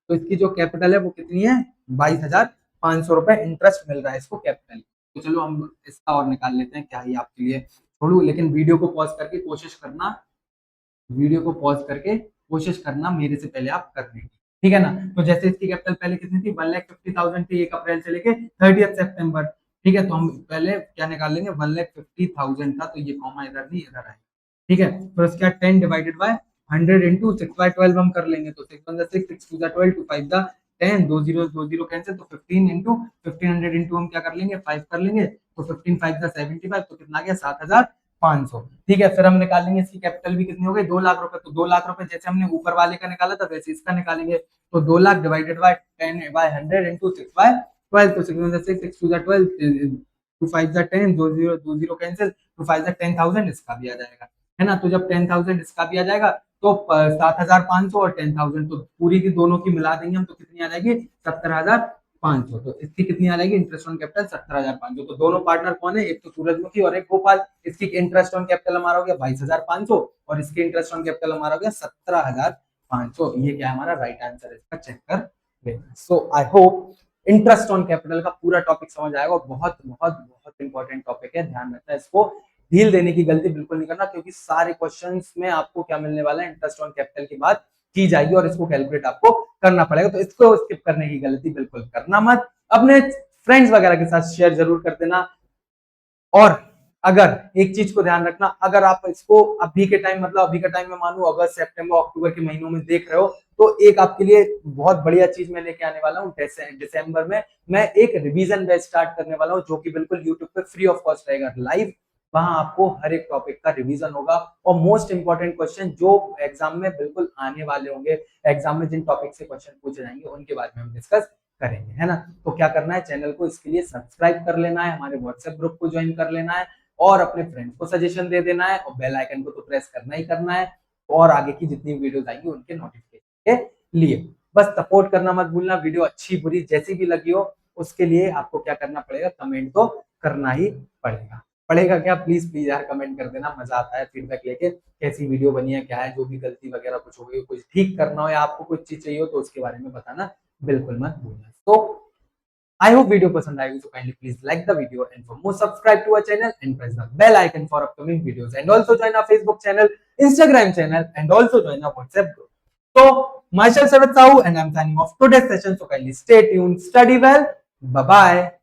A: तो इसकी जो कैपिटल है वो कितनी है 22,500 रुपए इंटरेस्ट मिल रहा है इसको कैपिटल। तो चलो हम इसका और निकाल लेते हैं, क्या ही आपके लिए छोड़ू, लेकिन वीडियो को पॉज करके कोशिश करना मेरे से पहले आप करने की, ठीक है ना। तो जैसे इसकी कैपिटल पहले कितनी थी 1,50,000 थी 1 अप्रैल से लेके 30 सितंबर, ठीक है। तो हम पहले क्या निकाल लेंगे 1,50,000 था, तो ये कॉमा इधर नहीं इधर आए, ठीक है। फिर उसके बाद 10 डिवाइडेड बाय 100 इंटू 6/12 हम कर लेंगे। तो 6 1 6, 6 2 12, 2 5 10, दो जीरो कैंसिल, तो 15 इंटू 1500 इंटू हम क्या कर लेंगे 5 कर लेंगे, तो 15 5 75, तो कितना आ गया 7,500, ठीक है। फिर हम निकाल लेंगे इसकी कैपिटल भी कितनी हो गई 2 लाख रुपए। तो 2 लाख रुपए जैसे हमने ऊपर वाले का निकाला था वैसे इसका निकालेंगे। तो 2 लाख डिवाइडेड बाय 10/100 इंटू 6/12, तो 6 1 6, 6 2 12, 2 5 10, दो जीरो कैंसिल, 2 5 10,000 इसका भी आ जाएगा, है ना। तो जब 10,000 इसका भी आ जाएगा तो 7,500 और 10,000, तो पूरी की दोनों की मिला देंगे हम, तो कितनी आ जाएगी 17,500। तो इसकी कितनी आ जाएगी इंटरेस्ट ऑन कैपिटल 17,500। तो दोनों पार्टनर कौन है, एक तो सूरजमुखी और एक गोपाल। इसकी इंटरेस्ट ऑन कैपिटल हमारा हो गया 22,500 और इसकी इंटरेस्ट ऑन कैपिटल हमारा हो गया 17,500। ये क्या हमारा राइट आंसर है, इसका चेक कर लेना। So I hope interest on capital का पूरा टॉपिक समझ आएगा। बहुत बहुत बहुत इंपॉर्टेंट टॉपिक है, ध्यान रखना इसको, ढील देने की गलती बिल्कुल नहीं करना, क्योंकि सारे क्वेश्चंस में आपको क्या मिलने वाला है इंटरेस्ट ऑन कैपिटल की बात की जाएगी और इसको कैलकुलेट आपको करना पड़ेगा। तो इसको स्किप करने की गलती बिल्कुल करना मत। अपने फ्रेंड्स वगैरह के साथ शेयर जरूर कर देना। और अगर एक चीज को ध्यान रखना, अगर आप इसको अभी के टाइम मतलब अभी का टाइम में मानो अगस्त सितंबर अक्टूबर के महीनों में देख रहे हो, तो एक आपके लिए बहुत बढ़िया चीज मैं लेके आने वाला हूँ। दिसंबर में मैं एक रिवीजन बैच स्टार्ट करने वाला हूँ, जो कि बिल्कुल यूट्यूब पे फ्री ऑफ कॉस्ट रहेगा लाइव। वहां आपको हर एक टॉपिक का रिवीजन होगा और मोस्ट इंपॉर्टेंट क्वेश्चन जो एग्जाम में बिल्कुल आने वाले होंगे, एग्जाम में जिन टॉपिक से क्वेश्चन पूछे जाएंगे उनके बारे में हम डिस्कस करेंगे, है ना। तो क्या करना है, चैनल को इसके लिए सब्सक्राइब कर लेना है, हमारे व्हाट्सएप ग्रुप को ज्वाइन कर लेना है और अपने फ्रेंड्स को सजेशन दे देना है, और बेल आइकन को तो प्रेस करना ही करना है, और आगे की जितनी वीडियोस आएंगी उनके नोटिफिकेशन के लिए बस सपोर्ट करना मत भूलना। वीडियो अच्छी बुरी जैसी भी लगी हो उसके लिए आपको क्या करना पड़ेगा, कमेंट तो करना ही पड़ेगा। पड़ेगा क्या, प्लीज प्लीज यार कमेंट कर देना, मजा आता है फीडबैक लेके, कैसी वीडियो बनी है, क्या है, जो भी गलती वगैरह कुछ हो गई, कुछ ठीक करना हो या आपको कुछ चीज चाहिए हो तो उसके बारे में बताना बिल्कुल मत भूलना। तो I hope video पसंद आएगी, so kindly please like the video and for more subscribe to our channel and press the bell icon for upcoming videos and also join our Facebook channel, Instagram channel and also join our WhatsApp group. So myself Sarat Sahu and I'm signing off today's session, so kindly stay tuned, study well, bye bye.